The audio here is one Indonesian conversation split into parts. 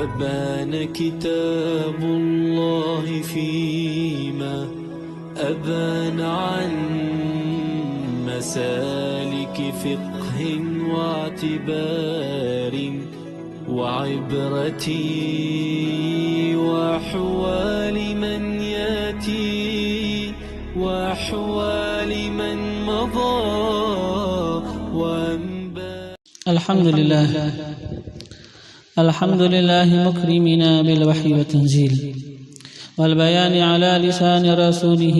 وبان كتاب الله فيما أبان عن مسالك فقه واعتبار وعبرتي وأحوال من ياتي وأحوال من مضى الحمد لله مكرمنا بالوحي والتنزيل والبيان على لسان رسوله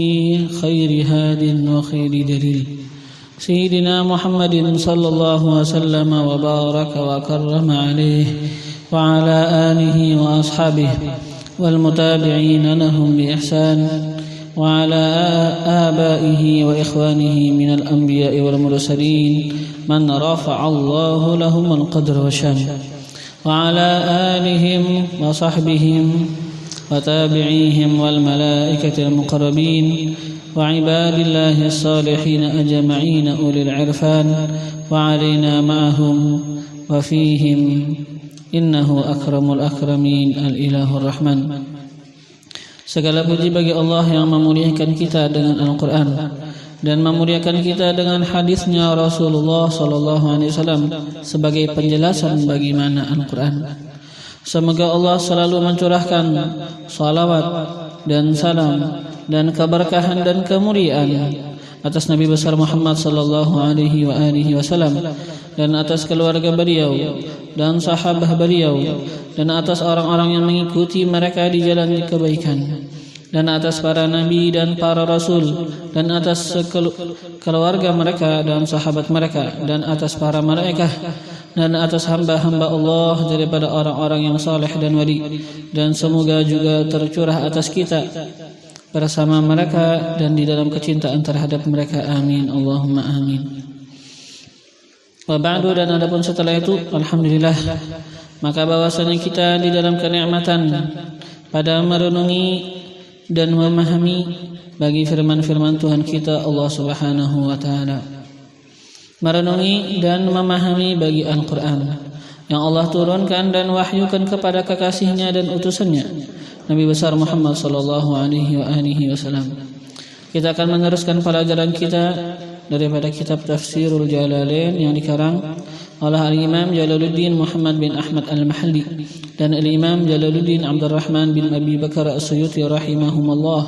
خير هاد وخير دليل سيدنا محمد صلى الله وسلم وبارك وكرم عليه وعلى آله وأصحابه والمتابعين لهم بإحسان وعلى آبائه وإخوانه من الأنبياء والمرسلين من رفع الله لهم القدر والشان وعلى آلهم وصحبهم وتابعيهم والملائكة المقربين وعباد الله الصالحين أجمعين أولي العرفان وعلينا معهم وفيهم إنه أكرم الأكرمين الإله الرحمن. Segala puji bagi Allah yang memuliakan kita dengan Al-Quran dan memuliakan kita dengan hadisnya Rasulullah SAW sebagai penjelasan bagaimana Al-Quran. Semoga Allah selalu mencurahkan salawat dan salam dan keberkahan dan kemuliaan atas Nabi besar Muhammad SAW dan atas keluarga beliau dan sahabat beliau dan atas orang-orang yang mengikuti mereka di jalan kebaikan dan atas para nabi dan para rasul dan atas keluarga mereka dan sahabat mereka dan atas para malaikat dan atas hamba-hamba Allah daripada orang-orang yang saleh dan wali, dan semoga juga tercurah atas kita bersama mereka dan di dalam kecintaan terhadap mereka. Amin Allahumma amin. Wa ba'du, dan adapun setelah itu, alhamdulillah, maka bahwasanya kita di dalam kenikmatan pada merenungi dan memahami bagi firman-firman Tuhan kita Allah Subhanahu wa taala. Merenungi dan memahami bagi Al-Quran yang Allah turunkan dan wahyukan kepada kekasihnya dan utusannya Nabi besar Muhammad sallallahu alaihi wasallam. Kita akan meneruskan pelajaran kita daripada kitab Tafsirul Jalalain yang dikarang oleh Al-Imam Jalaluddin Muhammad bin Ahmad Al-Mahalli dan Al-Imam Jalaluddin Abdurrahman bin Abi Bakar As-Suyuti rahimahumullah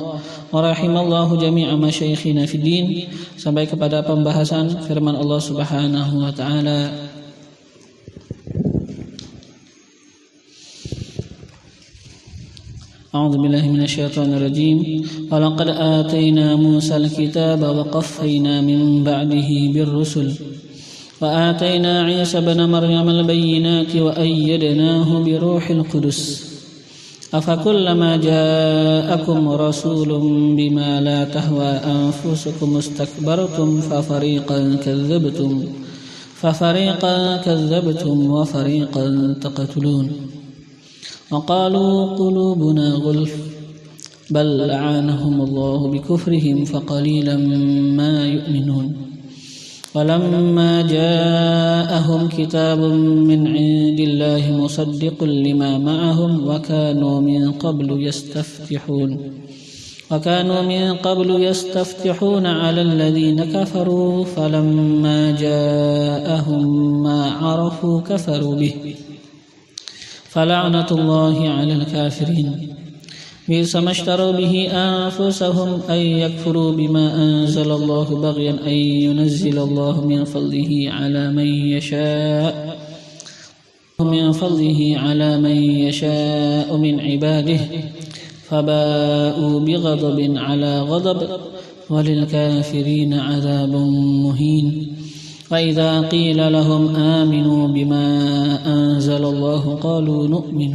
wa rahimallahu jami'a masyayikhina fid din, sampai kepada pembahasan firman Allah Subhanahu wa taala. أعوذ بالله من الشيطان الرجيم ولقد آتينا موسى الكتاب وقفينا من بعده بالرسل وآتينا عيسى بن مريم البينات وأيدناه بروح القدس أفكلما جاءكم رسول بما لا تهوى أنفسكم استكبرتم ففريقا كذبتم وفريقا تقتلون وقالوا قلوبنا غلف بل لعنهم الله بكفرهم فقليلا ما يؤمنون ولما جاءهم كتاب من عند الله مصدق لما معهم وكانوا من قبل يستفتحون على الذين كفروا فلما جاءهم ما عرفوا كفروا به فلعنة الله على الكافرين بئس ما اشتروا به أنفسهم أن يكفروا بما أنزل الله بغيا أن ينزل الله من فضله على من يشاء من عباده فباءوا بغضب على غضب وللكافرين عذاب مهين وإذا قيل لهم آمنوا بما أنزل الله قالوا نؤمن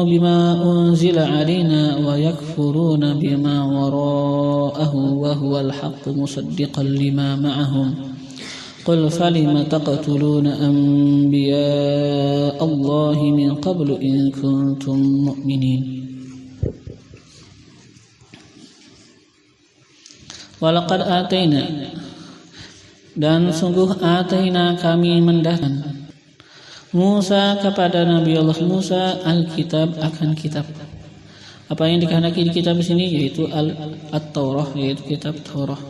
بما أنزل علينا ويكفرون بما وراءه وهو الحق مصدقا لما معهم قل فلم تقتلون أنبياء الله من قبل إن كنتم مؤمنين Walaqad ataina, dan sungguh ataina kami mendatangkan Musa kepada Nabi Allah Musa Alkitab akan kitab. Apa yang dikehendaki di kitab di sini yaitu At-Taurah, yaitu kitab Taurah.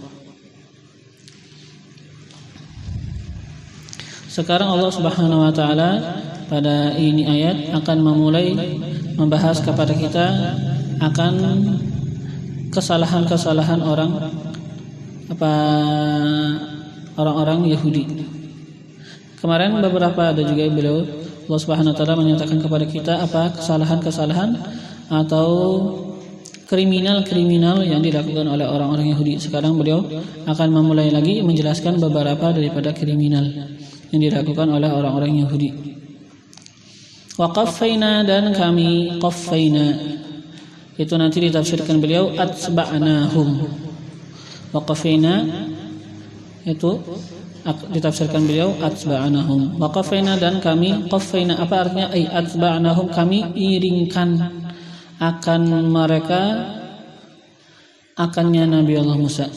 Sekarang Allah Subhanahu wa taala pada ini ayat akan memulai membahas kepada kita akan kesalahan-kesalahan orang-orang Yahudi. Kemarin beberapa ada juga beliau Allah Subhanahu wa taala menyatakan kepada kita apa kesalahan-kesalahan atau kriminal yang dilakukan oleh orang-orang Yahudi. Sekarang beliau akan memulai lagi menjelaskan beberapa daripada kriminal yang dilakukan oleh orang-orang Yahudi. Wa qaffayna, dan kami qaffayna itu nanti ditafsirkan beliau atba'nahum. Wa qaffayna itu ditafsirkan beliau atba'nahum. Wa qaffayna, dan kami qaffayna apa artinya? Ai atba'nahum, kami iringkan akan mereka akannya Nabi Allah Musa.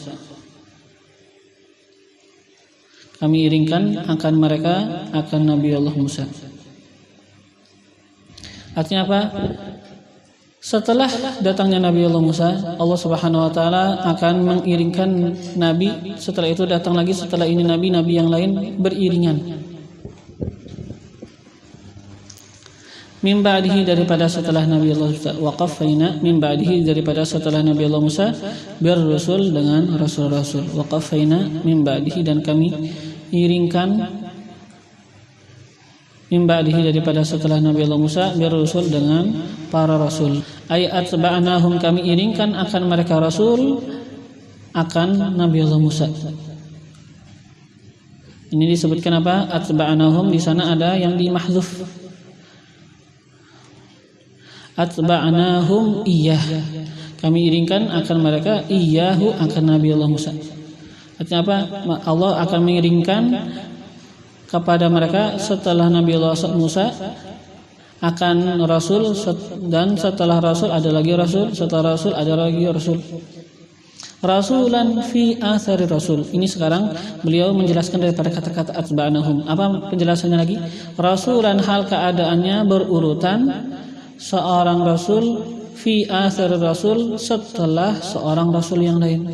Kami iringkan akan mereka akan Nabi Allah Musa. Artinya apa? Setelah datangnya Nabi Allah Musa, Allah Subhanahu wa taala akan mengiringkan nabi. Setelah itu datang lagi setelah ini nabi-nabi yang lain beriringan. Min ba'dihi, daripada setelah Nabi Allah Musa. Wa qaffayna min ba'dihi, daripada setelah Nabi Allah Musa berrusul dengan rasul-rasul. Wa qaffayna min ba'dihi, dan kami iringkan min ba'dihi, daripada setelah Nabi Allah Musa berrusul dengan para rasul. Ay atba'nahum, kami iringkan akan mereka rasul akan Nabi Allah Musa. Ini disebutkan apa? Atba'nahum, di sana ada yang dimahdzuf. Atba'nahum iyyah, kami iringkan akan mereka iyyahu akan Nabi Allah Musa. Artinya apa? Allah akan mengiringkan kepada mereka setelah Nabi Allah Musa akan rasul, dan setelah rasul ada lagi rasul, setelah rasul ada lagi rasul. Rasulan fi athari rasul. Ini sekarang beliau menjelaskan daripada kata-kata atba'nahum. Apa penjelasannya lagi? Rasulan, hal keadaannya berurutan seorang rasul, fi athari rasul, setelah seorang rasul yang lain.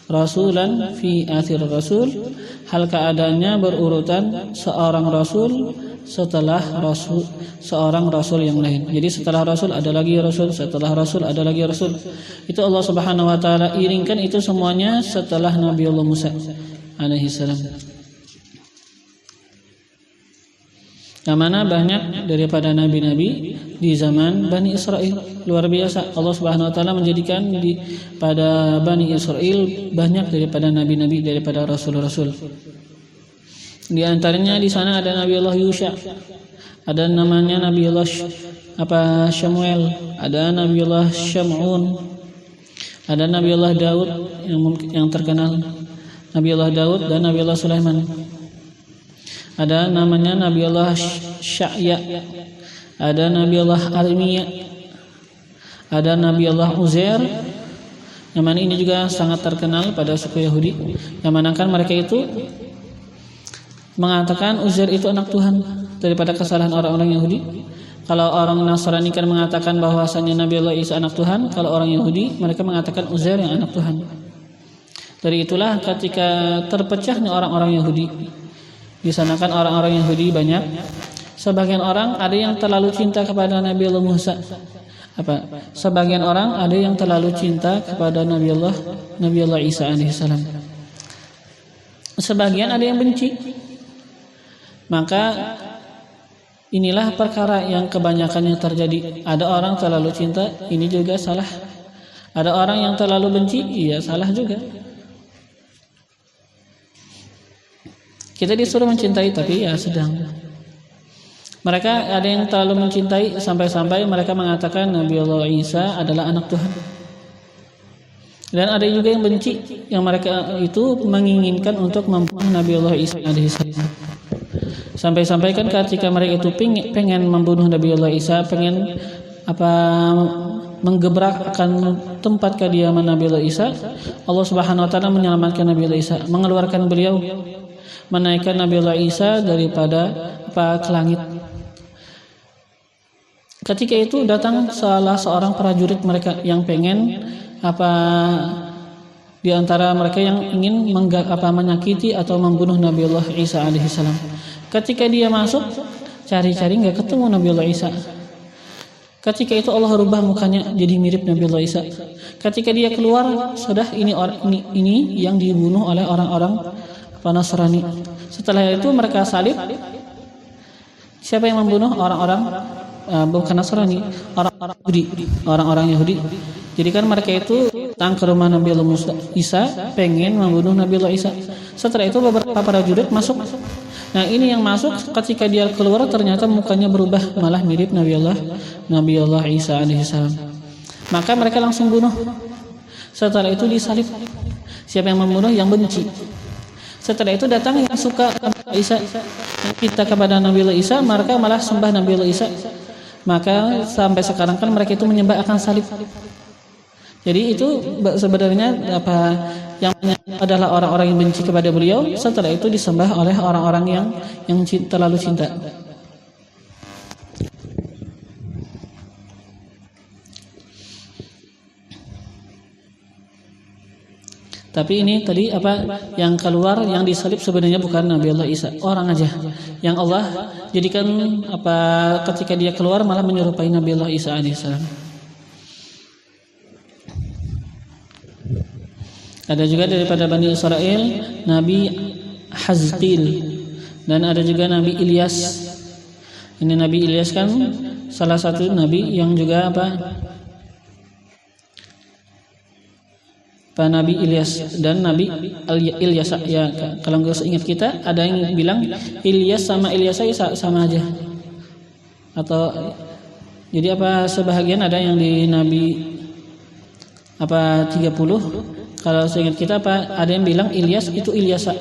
Rasulan fi athari rasul, hal keadaannya berurutan seorang rasul setelah rasul, seorang rasul yang lain. Jadi setelah rasul ada lagi rasul, setelah rasul ada lagi rasul. Itu Allah Subhanahu wa taala iringkan itu semuanya setelah Nabi Allah Musa alaihi salam. Yang mana banyak daripada nabi-nabi di zaman Bani Israel. Luar biasa, Allah Subhanahu wa taala menjadikan pada Bani Israel banyak daripada nabi-nabi, daripada rasul-rasul. Di antaranya di sana ada Nabi Allah Yusha, ada namanya Nabi Allah Samuel, ada Nabi Allah Syam'un, ada Nabi Allah Daud yang terkenal, Nabi Allah Daud dan Nabi Allah Sulaiman. Ada namanya Nabi Allah Sya'ya, ada Nabi Allah Armiya, ada Nabi Allah Uzair. Yang mana ini juga sangat terkenal pada suku Yahudi, yang mana kan mereka itu mengatakan Uzair itu anak Tuhan, daripada kesalahan orang-orang Yahudi. Kalau orang Nasrani kan mengatakan bahwasanya Nabi Allah Isa anak Tuhan, kalau orang Yahudi mereka mengatakan Uzair yang anak Tuhan. Dari itulah ketika terpecahnya orang-orang Yahudi, di sana kan orang-orang Yahudi banyak. Sebagian orang ada yang terlalu cinta kepada Nabi Allah Musa. Sebagian orang ada yang terlalu cinta kepada Nabi Allah Isa alaihissalam. Sebagian ada yang benci. Maka inilah perkara yang kebanyakan yang terjadi. Ada orang terlalu cinta, ini juga salah. Ada orang yang terlalu benci, iya salah juga. Kita disuruh mencintai tapi ya sedang. Mereka ada yang terlalu mencintai sampai-sampai mereka mengatakan Nabi Allah Isa adalah anak Tuhan. Dan ada juga yang benci, yang mereka itu menginginkan untuk membunuh Nabi Allah Isa alaihissalam. Sampai-sampai kan ketika mereka itu pengen membunuh Nabi Allah Isa, pengen menggebrak akan tempat kediaman Nabi Allah Isa, Allah Subhanahu wa taala menyelamatkan Nabi Allah Isa, mengeluarkan beliau, menaikkan Nabi Allah Isa daripada ke langit. Ketika itu datang salah seorang prajurit mereka yang pengen di antara mereka yang ingin menyakiti atau membunuh Nabiullah Isa alaihissalam. Ketika dia masuk, cari-cari nggak ketemu Nabiullah Isa. Ketika itu Allah rubah mukanya jadi mirip Nabiullah Isa. Ketika dia keluar, sudah ini yang dibunuh oleh orang-orang Nasrani. Setelah itu mereka salib. Siapa yang membunuh? Orang-orang bukan Nasrani, orang-orang Yahudi. Jadi kan mereka itu datang ke rumah Nabiullah Isa, pengen membunuh Nabiullah Isa. Setelah itu beberapa prajurit masuk. Nah, ini yang masuk, ketika dia keluar ternyata mukanya berubah, malah mirip Nabiullah Isa alaihissalam. Maka mereka langsung bunuh. Setelah itu disalib. Siapa yang membunuh? Yang benci. Setelah itu datang yang suka Isa, kita kepada Nabiullah Isa, mereka malah sembah Nabiullah Isa. Maka sampai sekarang kan mereka itu menyembah akan salib. Jadi itu sebenarnya yang adalah orang-orang yang benci kepada beliau. Setelah itu disembah oleh orang-orang yang terlalu cinta. Tapi ini tadi yang keluar yang disalib sebenarnya bukan Nabiullah Isa, orang aja yang Allah jadikan ketika dia keluar malah menyerupai Nabiullah Isa alaihissalam. Ada juga daripada Bani Israel Nabi Hazqil, dan ada juga Nabi Ilyas. Ini Nabi Ilyas kan salah satu nabi yang juga Pak Nabi Ilyas dan Nabi Ilyas. Ya, kalau nggak ingat kita, ada yang bilang Ilyas sama Ilyas sama aja. Atau jadi sebahagian ada yang di Nabi 30. Kalau saya ingat kita ada yang bilang Ilyas itu Ilyasa.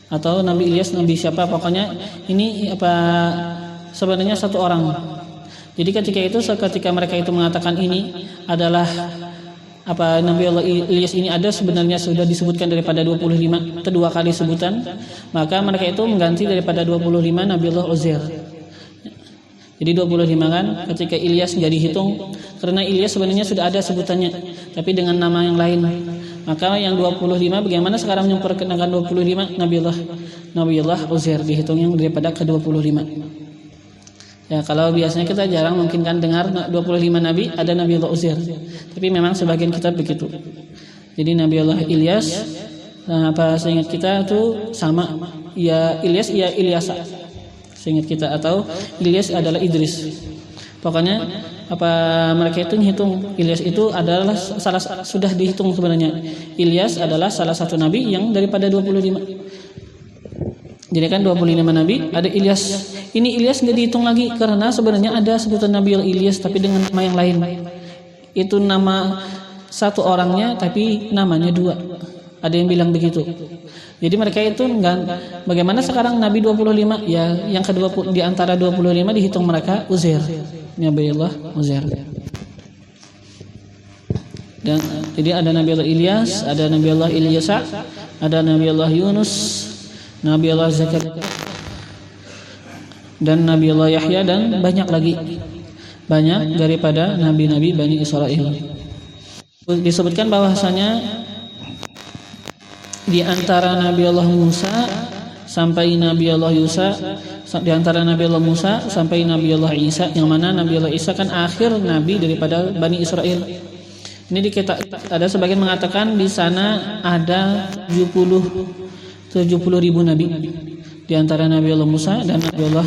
Atau Nabi Ilyas Nabi siapa, pokoknya ini sebenarnya satu orang. Jadi ketika mereka itu mengatakan ini adalah Nabiullah Ilyas ini ada, sebenarnya sudah disebutkan daripada 25 kedua kali sebutan, maka mereka itu mengganti daripada 25 Nabiullah Uzair. Jadi 25 kan, ketika Ilyas nggak dihitung karena Ilyas sebenarnya sudah ada sebutannya tapi dengan nama yang lain. Maka yang 25 bagaimana sekarang memperkenalkan 25 Nabiullah Uzair dihitung yang daripada ke 25. Ya, kalau biasanya kita jarang mungkin kan dengar 25 nabi ada Nabiullah Uzair. Tapi memang sebagian kitab begitu. Jadi Nabiullah Ilyas seingat kita itu sama ya Ilyas ya Ilyasa. Seingat kita, atau Ilyas adalah Idris. Pokoknya mereka itu menghitung Ilyas itu adalah sudah dihitung sebenarnya. Ilyas adalah salah satu nabi yang daripada 25. Jadi kan 25 nabi ada Ilyas. Ini Ilyas nggak dihitung lagi karena sebenarnya ada sebutan Nabi Ilyas tapi dengan nama yang lain. Itu nama satu orangnya tapi namanya dua. Ada yang bilang begitu. Jadi mereka itu bagaimana sekarang Nabi 25 ya yang kedua di antara 25 dihitung mereka Uzair. Nabiullah Uzair. Dan jadi ada Nabiullah Ilyas, ada Nabiullah Ilyasa, ada Nabiullah Yunus, Nabiullah Zakaria, dan Nabiullah Yahya, dan banyak lagi. Banyak daripada nabi-nabi Bani Israel. Disebutkan bahwasanya di antara Nabiullah Musa sampai Nabiullah Yusa, di antara Nabiullah Musa sampai Nabiullah Isa, yang mana Nabiullah Isa kan akhir nabi daripada Bani Israel. Ini ada sebagian mengatakan di sana ada 70.000 nabi. Di antara Nabiullah Musa dan Nabiullah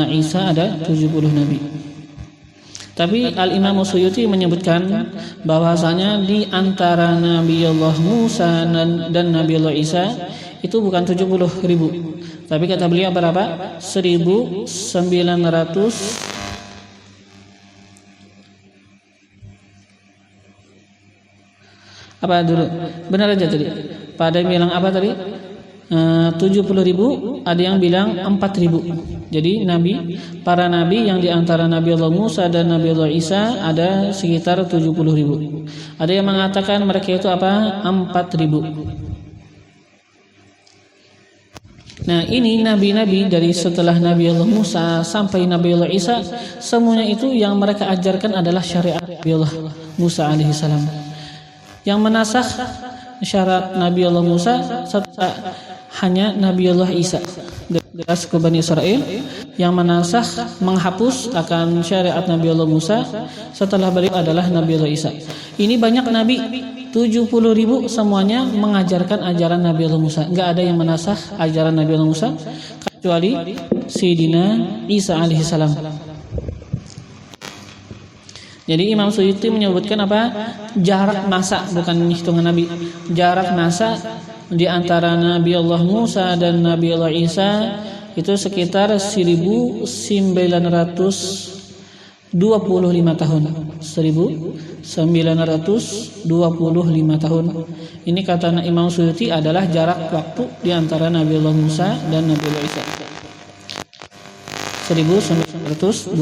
Isa ada 70 nabi. Tapi Al-Imam Suyuti menyebutkan bahwasanya di antara Nabiullah Musa dan Nabiullah Isa itu bukan 70.000. Tapi kata beliau berapa? 1900 apa dulu? Benar aja tadi. Pada yang bilang apa tadi? 70.000, ada yang bilang 4.000. Jadi para nabi yang diantara Nabiullah Musa dan Nabiullah Isa ada sekitar 70.000. Ada yang mengatakan mereka itu 4.000. Nah, ini nabi-nabi dari setelah Nabi Allah Musa sampai Nabi Allah Isa, semuanya itu yang mereka ajarkan adalah syariat Nabi Allah Musa alaihissalam. Yang menasakh syariat Nabi Allah Musa hanya Nabi Allah Isa dari suku Bani Israel, yang menasakh menghapus akan syariat Nabi Allah Musa setelah beliau adalah Nabi Allah Isa. Ini banyak nabi 70.000 semuanya mengajarkan ajaran Nabi Allah Musa. Enggak ada yang menasakh ajaran Nabi Allah Musa kecuali Sayyidina Isa alaihissalam. Jadi Imam Suyuti menyebutkan apa? Jarak masa, bukan hitungan nabi. Jarak masa di antara Nabi Allah Musa dan Nabi Allah Isa itu sekitar 1925 tahun. 1925 tahun. Ini kata Imam Suyuti adalah jarak waktu di antara Nabi Allah Musa dan Nabi Allah Isa. 1925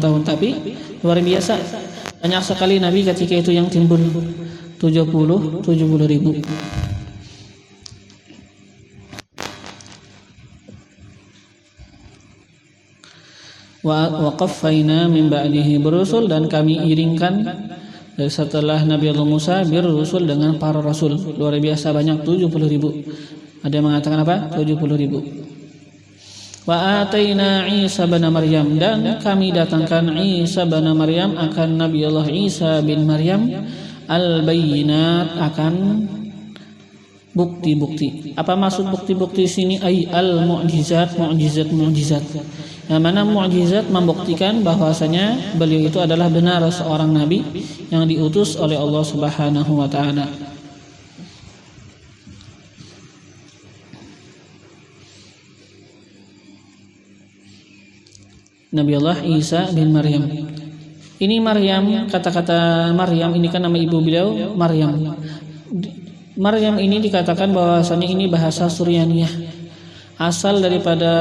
tahun, tapi luar biasa banyak sekali nabi ketika itu yang timbul 70.000. Wa qaffayna min ba'dihi birusul, dan kami iringkan dari setelah Nabi Allah Musa birusul dengan para rasul. Luar biasa banyak, 70.000. Ada yang mengatakan apa? 70.000. Wa ataina Isa bin Maryam, dan kami datangkan Isa bin Maryam akan Nabi Allah Isa bin Maryam al-bayyinat, akan bukti-bukti. Apa maksud bukti-bukti sini? Ay al-mu'jizat. Yang mana mu'jizat membuktikan bahwasanya beliau itu adalah benar seorang nabi yang diutus oleh Allah Subhanahu wa taala. Nabi Allah Isa bin Maryam. Ini Maryam, kata-kata Maryam ini kan nama ibu beliau Maryam. Maryam ini dikatakan bahwasanya ini bahasa Suryaniyah. Asal daripada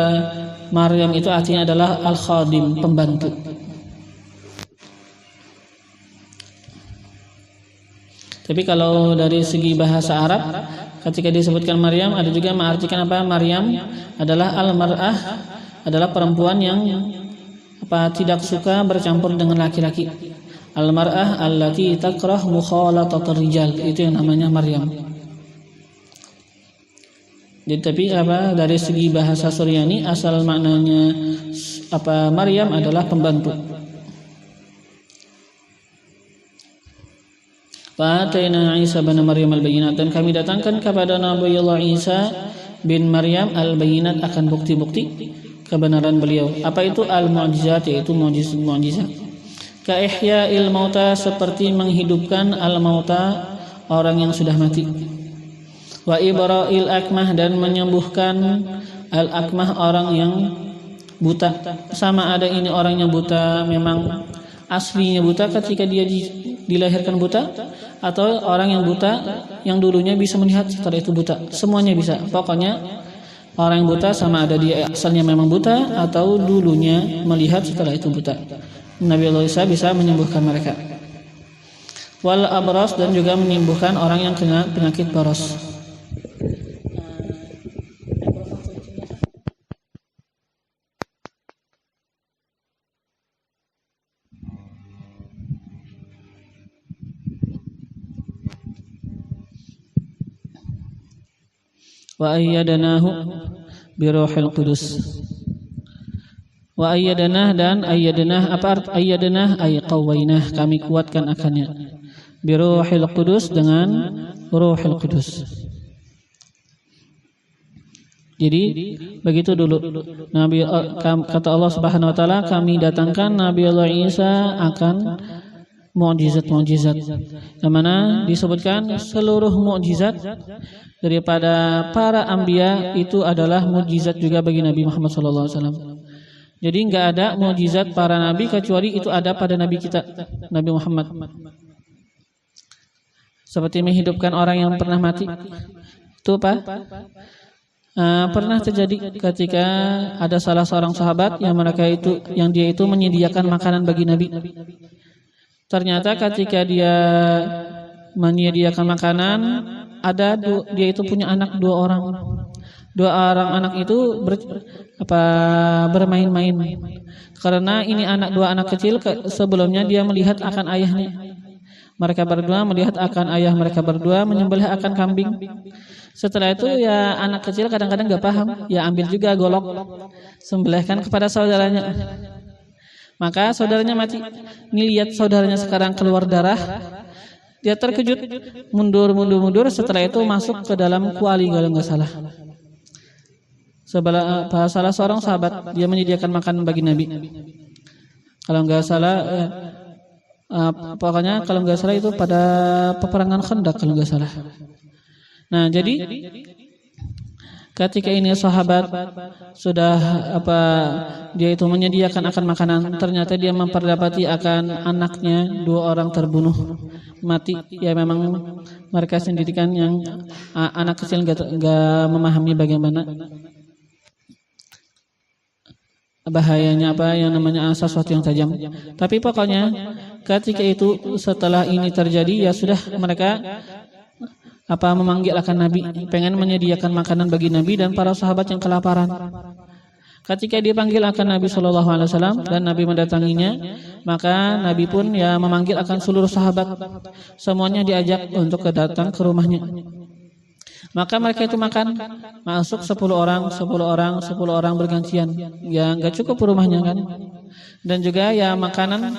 Maryam itu artinya adalah al-khadim, pembantu. Tapi kalau dari segi bahasa Arab, ketika disebutkan Maryam ada juga mengartikan apa? Maryam adalah al-mar'ah, adalah perempuan yang tidak suka bercampur dengan laki-laki. Al-mar'ah allati takrah mukhalatatur rijal, itu yang namanya Maryam. Jadi tapi dari segi bahasa Suryani asal maknanya Maryam adalah pembantu. Wa ataina Isa bin Maryam al-bayyinat, dan kami datangkan kepada Nabi Allah Isa bin Maryam al-bayyinat, akan bukti-bukti kebenaran beliau. Apa itu al-mu'jizat? Yaitu mu'jizat. Ka ihya'il mauta, seperti menghidupkan al-mauta, orang yang sudah mati. Wa ibra'il akmah, dan menyembuhkan al-akmah, orang yang buta. Sama ada ini orang yang buta memang aslinya buta ketika dia dilahirkan buta, atau orang yang buta yang dulunya bisa melihat setelah itu buta. Semuanya bisa. Pokoknya orang yang buta sama ada dia asalnya memang buta atau dulunya melihat setelah itu buta. Nabi Allah Isa bisa menyembuhkan mereka. Wal abras, dan juga menyembuhkan orang yang kena penyakit baros. Wa ayyadnahu biruhil qudus. Wa ayyadnah, dan ayyadnah, apa arti ayyadnah? Ay qawainah, kami kuatkan akannya. Biruhil qudus, dengan ruhil qudus. Jadi begitu dulu Nabi, kata Allah Subhanahu wa taala, kami datangkan Nabi Allah Isa akan mukjizat-mukjizat, yang mana disebutkan seluruh mukjizat daripada para anbiya itu adalah mukjizat juga bagi Nabi Muhammad SAW. Jadi enggak ada mukjizat para nabi kecuali itu ada pada nabi kita, Nabi Muhammad. Seperti menghidupkan orang yang pernah mati. Itu apa? Pernah terjadi ketika ada salah seorang sahabat yang dia itu menyediakan makanan bagi Nabi. Ternyata ketika dia menyediakan makanan, dia itu punya anak 2 orang. dua orang anak itu bermain-main. Karena ini dua anak kecil, sebelumnya dia melihat akan ayahnya. Mereka berdua melihat akan ayah mereka berdua menyembelih akan kambing. Setelah itu ya anak kecil kadang-kadang gak paham, ya ambil juga golok, sembelihkan kepada saudaranya. Maka saudaranya mati. Ini lihat saudaranya sekarang keluar darah, dia terkejut, mundur. Setelah itu masuk ke dalam kuali kalau nggak salah. Salah seorang sahabat, dia menyediakan makanan bagi Nabi. Kalau nggak salah, pokoknya kalau nggak salah itu pada peperangan Khandaq kalau nggak salah. Nah, jadi ketika ini sahabat sudah dia itu menyediakan akan makanan, ternyata dia memperdapati akan anaknya dua orang terbunuh mati. Ya memang mereka sendiri kan yang anak kecil nggak memahami bagaimana bahayanya yang namanya sesuatu yang tajam. Tapi pokoknya ketika itu setelah ini terjadi ya sudah mereka memanggil akan Nabi, pengen menyediakan makanan bagi Nabi dan para sahabat yang kelaparan. Ketika dipanggil akan Nabi SAW dan Nabi mendatanginya, maka Nabi pun ya memanggil akan seluruh sahabat, semuanya diajak untuk datang ke rumahnya. Maka mereka itu makan, masuk 10 orang bergantian. Ya nggak cukup rumahnya kan. Dan juga ya makanan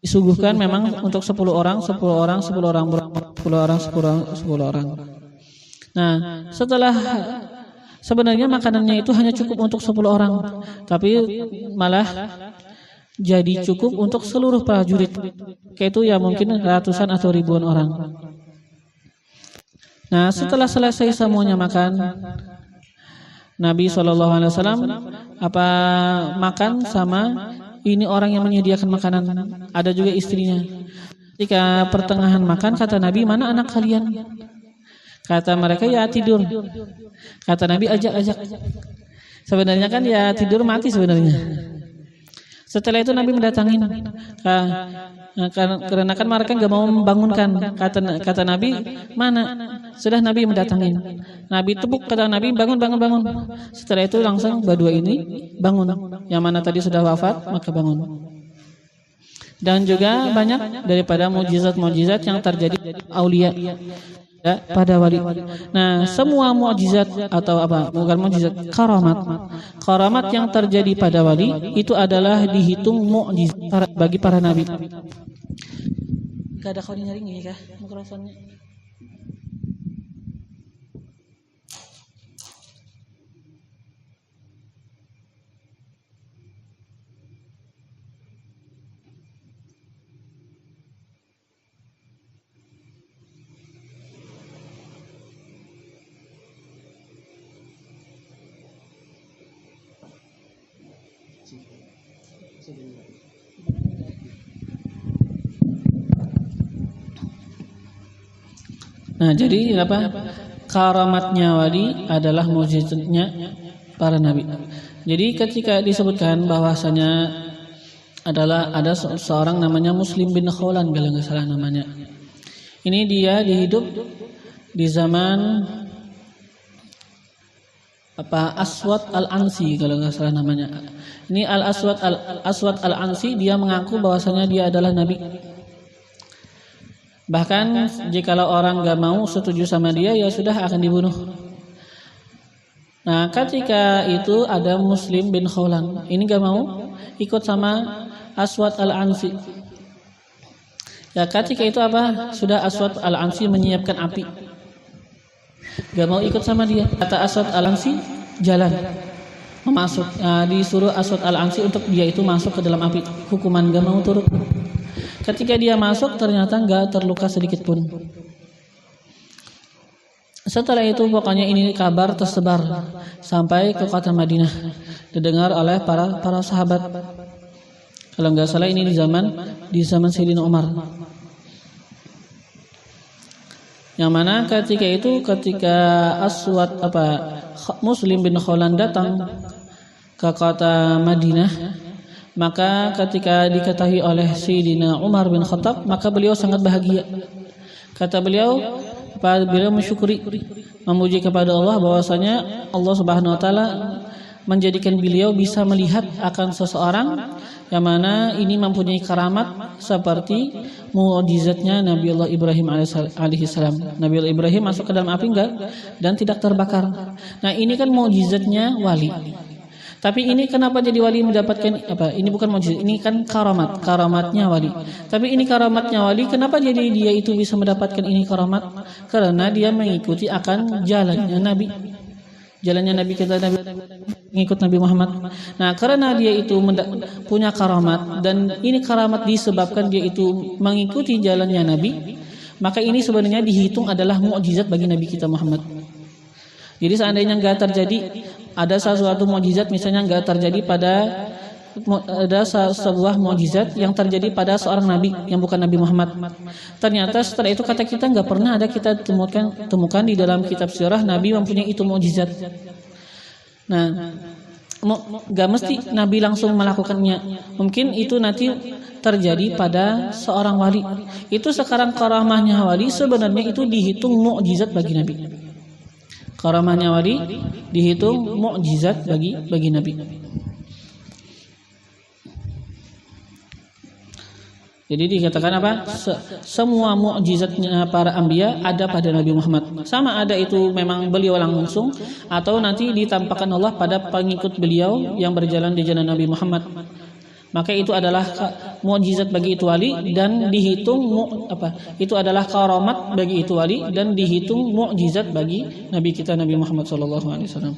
disuguhkan memang untuk 10 orang. Nah, setelah sebenarnya makanannya itu hanya cukup untuk 10 orang, tapi malah jadi cukup untuk seluruh prajurit. Kayak itu ya mungkin ratusan atau ribuan orang. Nah, setelah selesai semuanya makan, Nabi SAW makan sama ini orang yang menyediakan makanan, ada juga istrinya. Ketika pertengahan makan, kata Nabi, mana anak kalian? Kata mereka, ya tidur. Kata Nabi, ajak. Sebenarnya kan ya tidur mati sebenarnya. Setelah itu Nabi mendatangin, karena kan mereka nggak mau membangunkan. Kata Nabi, mana? Sudah Nabi mendatangin. Nabi tepuk, kata Nabi, bangun. Setelah itu langsung berdua ini bangun. Yang mana tadi sudah wafat, maka bangun. Dan juga banyak daripada mukjizat-mukjizat yang terjadi aulia pada wali. Nah, semua mukjizat atau bukan mukjizat, karamat yang terjadi pada wali itu adalah dihitung mukjizat bagi para nabi. Gak ada kau nyaring ini kah mikrofonnya? Nah, jadi karamatnya wali adalah mukjizatnya para nabi. Jadi ketika disebutkan bahwasanya ada seorang namanya Muslim bin Khawlan kalau nggak salah namanya. Ini dia dihidup di zaman Aswad al-Ansi kalau nggak salah namanya. Ini Aswad al-Ansi, dia mengaku bahwasanya dia adalah nabi. Bahkan jikalau orang gak mau setuju sama dia, ya sudah akan dibunuh. Nah, ketika itu ada Muslim bin Khawlan, ini gak mau ikut sama Aswad al-Ansi. Ya ketika itu sudah Aswad al-Ansi menyiapkan api, gak mau ikut sama dia. Kata Aswad al-Ansi, jalan, masuk. Disuruh Aswad al-Ansi untuk dia itu masuk ke dalam api. Hukuman gak mau turut. Ketika dia masuk ternyata nggak terluka sedikit pun. Setelah itu pokoknya ini kabar tersebar sampai ke kota Madinah, didengar oleh para sahabat. Kalau nggak salah ini di zaman Sayyidina Umar. Yang mana ketika Aswad Muslim bin Khawlan datang ke kota Madinah, maka ketika diketahui oleh Sayyidina Umar bin Khattab, maka beliau sangat bahagia. Kata beliau, beliau mensyukuri, memuji kepada Allah bahwasanya Allah Subhanahu wa taala menjadikan beliau bisa melihat akan seseorang yang mana ini mempunyai karamat seperti mukjizatnya Nabiullah Ibrahim alaihissalam. Nabiullah Ibrahim masuk ke dalam api enggak dan tidak terbakar. Nah, ini kan mukjizatnya wali. Tapi ini kenapa jadi wali mendapatkan apa? Ini bukan mukjizat, ini kan karamatnya wali. Tapi ini karamatnya wali, kenapa jadi dia itu bisa mendapatkan ini karamat? Karena dia mengikuti akan jalannya Nabi. Jalannya Nabi kita, Nabi mengikut Nabi Muhammad. Nah, karena dia itu punya karamat dan ini karamat disebabkan dia itu mengikuti jalannya Nabi, maka ini sebenarnya dihitung adalah mukjizat bagi Nabi kita Muhammad. Jadi seandainya enggak terjadi ada sesuatu mukjizat, misalnya enggak terjadi pada ada sebuah mukjizat yang terjadi pada seorang nabi yang bukan Nabi Muhammad. Ternyata setelah itu kata kita enggak pernah ada kita temukan di dalam kitab sirah Nabi mempunyai itu mukjizat. Nah, enggak mesti Nabi langsung melakukannya. Mungkin itu nanti terjadi pada seorang wali. Itu sekarang karamahnya wali sebenarnya itu dihitung mukjizat bagi Nabi. Karamahnya wali dihitung mukjizat bagi Nabi. Jadi dikatakan apa? Semua mukjizatnya para anbiya ada pada Nabi Muhammad. Sama ada itu memang beliau langsung atau nanti ditampakkan Allah pada pengikut beliau yang berjalan di jalan Nabi Muhammad. Maka itu adalah mukjizat bagi itu wali dan dihitung itu adalah karamat bagi itu wali dan dihitung mukjizat bagi Nabi kita Nabi Muhammad sallallahu alaihi wasallam.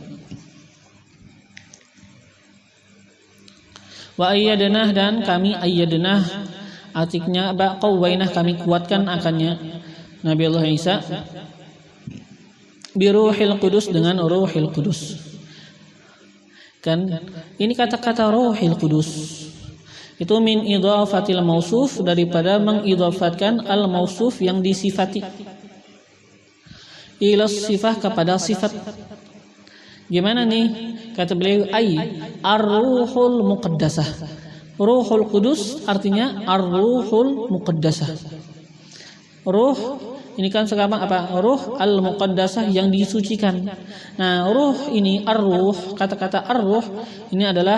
Wa ayyadnah dan kami ayyadnah artinya qawwainah kami kuatkan akannya Nabi Allah Isa biruhil qudus dengan ruhil qudus. Kan ini kata-kata ruhil qudus itu min idhafatil mausuf daripada mengidhafatkan al mausuf yang disifati ila sifah kepada sifat. Gimana nih? Kata beliau ar-ruhul muqaddasah. Ruhul Qudus artinya ar-ruhul muqaddasah. Ruh ini kan sekarang apa? Ruh al-muqaddasah yang disucikan. Nah, ruh ini ar-ruh, kata-kata ar-ruh ini adalah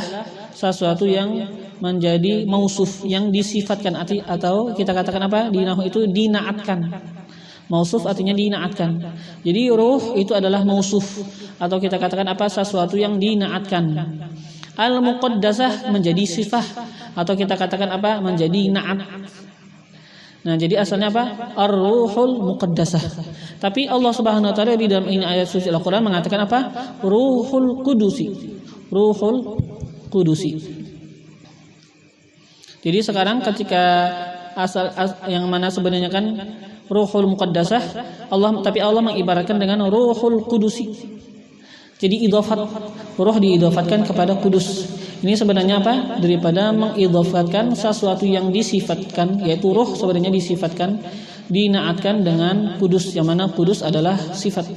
sesuatu yang menjadi mausuf yang disifatkan atau kita katakan apa? Di nahwu itu dinaatkan. Mausuf artinya dinaatkan. Jadi ruh itu adalah mausuf atau kita katakan apa? Sesuatu yang dinaatkan. Al-muqaddasah menjadi sifah atau kita katakan apa? Menjadi na'at. Nah, jadi asalnya apa? Ar-ruhul muqaddasah. Tapi Allah Subhanahu wa taala di dalam ini ayat suci Al-Qur'an mengatakan apa? Ruhul qudusi. Ruhul qudusi. Jadi sekarang ketika yang mana sebenarnya kan ruhul muqaddasah tapi Allah mengibaratkan dengan ruhul qudusi. Jadi idhofat ruh diidhofatkan kepada kudus. Ini sebenarnya apa? Daripada mengidhofatkan sesuatu yang disifatkan, yaitu ruh sebenarnya disifatkan, dinaatkan dengan kudus, yang mana kudus adalah sifat.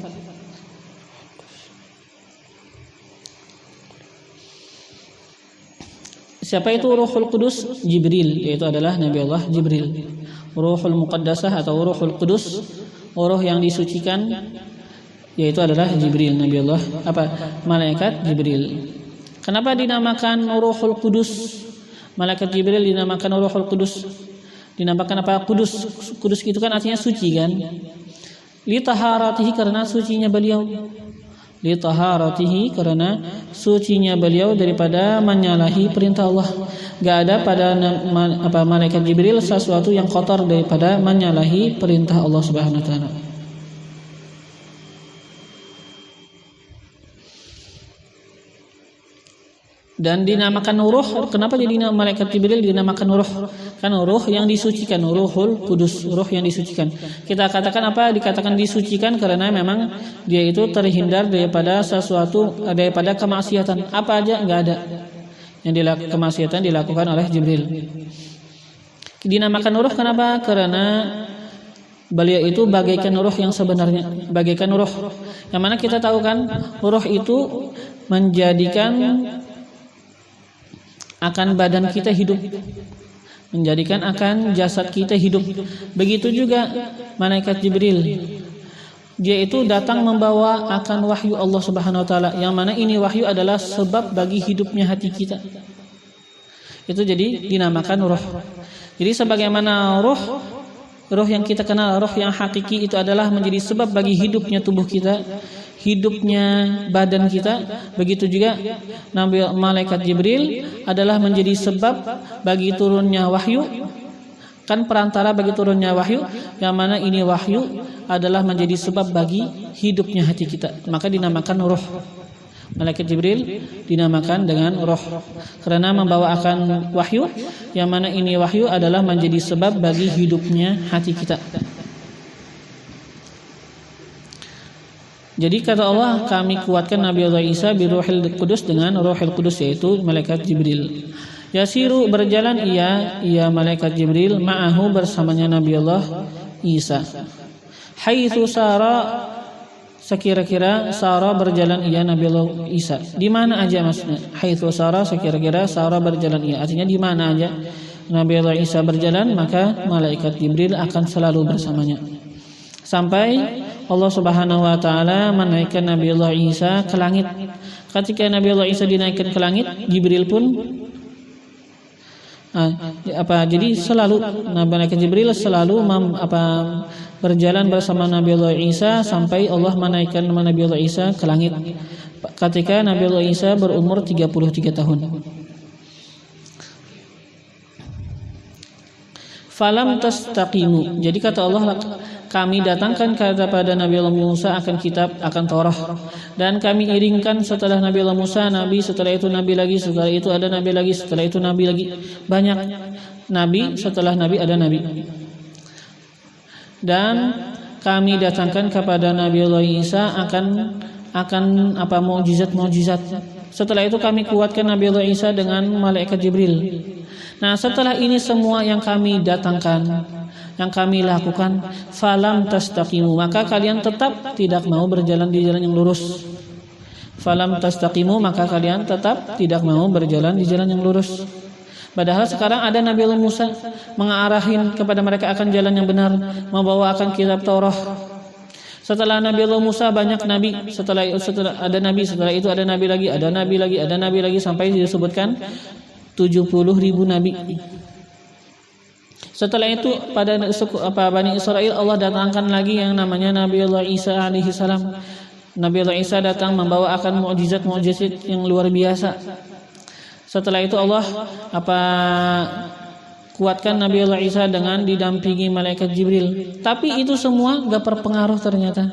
Siapa itu Ruhul Qudus? Jibril, yaitu adalah Nabi Allah Jibril. Ruhul Muqaddasah atau Ruhul Qudus, ruh yang disucikan, yaitu adalah Jibril, Nabi Allah malaikat Jibril. Kenapa dinamakan Ruhul Qudus? Malaikat Jibril dinamakan Ruhul Qudus. Dinamakan apa? Kudus. Kudus itu kan artinya suci kan? Li taharatihi, karena sucinya beliau. Li taharatihi, karena sucinya beliau daripada menyalahi perintah Allah. Gak ada pada malaikat Jibril sesuatu yang kotor daripada menyalahi perintah Allah Subhanahu wa taala. Dan dinamakan ruh, kenapa jadi malaikat Jibril dinamakan ruh? Kan ruh yang disucikan, Ruhul Qudus, ruh yang disucikan. Kita katakan apa? Dikatakan disucikan karena memang dia itu terhindar daripada sesuatu, daripada kemaksiatan. Apa aja enggak ada yang kemaksiatan dilakukan oleh Jibril. Dinamakan ruh kenapa? Karena beliau itu bagaikan ruh yang sebenarnya, bagaikan ruh. Yang mana kita tahu kan, ruh itu menjadikan akan badan kita hidup, menjadikan akan jasad kita hidup. Begitu juga malaikat Jibril. dia itu datang membawa akan wahyu Allah Subhanahu wa taala, yang mana ini wahyu adalah sebab bagi hidupnya hati kita. Itu jadi dinamakan roh. Jadi sebagaimana roh yang kita kenal, roh yang hakiki itu adalah menjadi sebab bagi hidupnya tubuh kita, hidupnya badan kita. Begitu juga Nabi malaikat Jibril adalah menjadi sebab bagi turunnya wahyu, kan perantara bagi turunnya wahyu, yang mana ini wahyu adalah menjadi sebab bagi hidupnya hati kita, maka dinamakan roh. Malaikat Jibril dinamakan dengan roh karena membawa akan wahyu, yang mana ini wahyu adalah menjadi sebab bagi hidupnya hati kita. Jadi kata Allah, kami kuatkan Nabi Allah Isa biruhil kudus dengan rohil kudus, yaitu malaikat Jibril. Yasiru berjalan ia malaikat Jibril ma'ahu bersamanya Nabi Allah Isa. Haitsu sara, sekira-kira sara berjalan ia Nabi Allah Isa. Di mana aja maksudnya? Haitsu sara, sekira-kira sara berjalan ia. Artinya di mana aja Nabi Allah Isa berjalan, maka malaikat Jibril akan selalu bersamanya. Sampai Allah Subhanahu wa taala menaikkan Nabi Allah Isa ke langit. Ketika Nabi Allah Isa dinaikkan ke langit, Jibril pun jadi selalu malaikat Jibril selalu berjalan bersama Nabi Allah Isa sampai Allah menaikkan Nabi Allah Isa ke langit ketika Nabi Allah Isa berumur 33 tahun. Falam tastaqimu. Jadi kata Allah, kami datangkan kepada Nabi Allah Musa akan kitab, akan Taurat, dan kami iringkan setelah Nabi Allah Musa nabi, setelah itu nabi lagi, setelah itu ada nabi lagi, setelah itu nabi lagi. Banyak nabi, setelah nabi ada nabi. Dan kami datangkan kepada Nabi Allah Isa akan mukjizat. Setelah itu kami kuatkan Nabi Allah Isa dengan malaikat Jibril. Nah, setelah ini semua yang kami datangkan, yang kami lakukan, falam tastaqimu, maka kalian tetap tidak mau berjalan di jalan yang lurus. Falam tastaqimu, maka kalian tetap tidak mau berjalan di jalan yang lurus. Padahal sekarang ada Nabi Allah Musa mengarahin kepada mereka akan jalan yang benar, membawa akan kitab Taurat. Setelah Nabi Allah Musa banyak nabi, setelah ada nabi, setelah itu ada nabi lagi, ada nabi lagi, ada nabi lagi, sampai disebutkan 70.000 nabi. Setelah itu pada Bani Israel Allah datangkan lagi yang namanya Nabi Allah Isa alaihi salam. Nabi Allah Isa datang membawa akan mukjizat yang luar biasa. Setelah itu Allah kuatkan Nabi Allah Isa dengan didampingi malaikat Jibril. Tapi itu semua gak berpengaruh ternyata.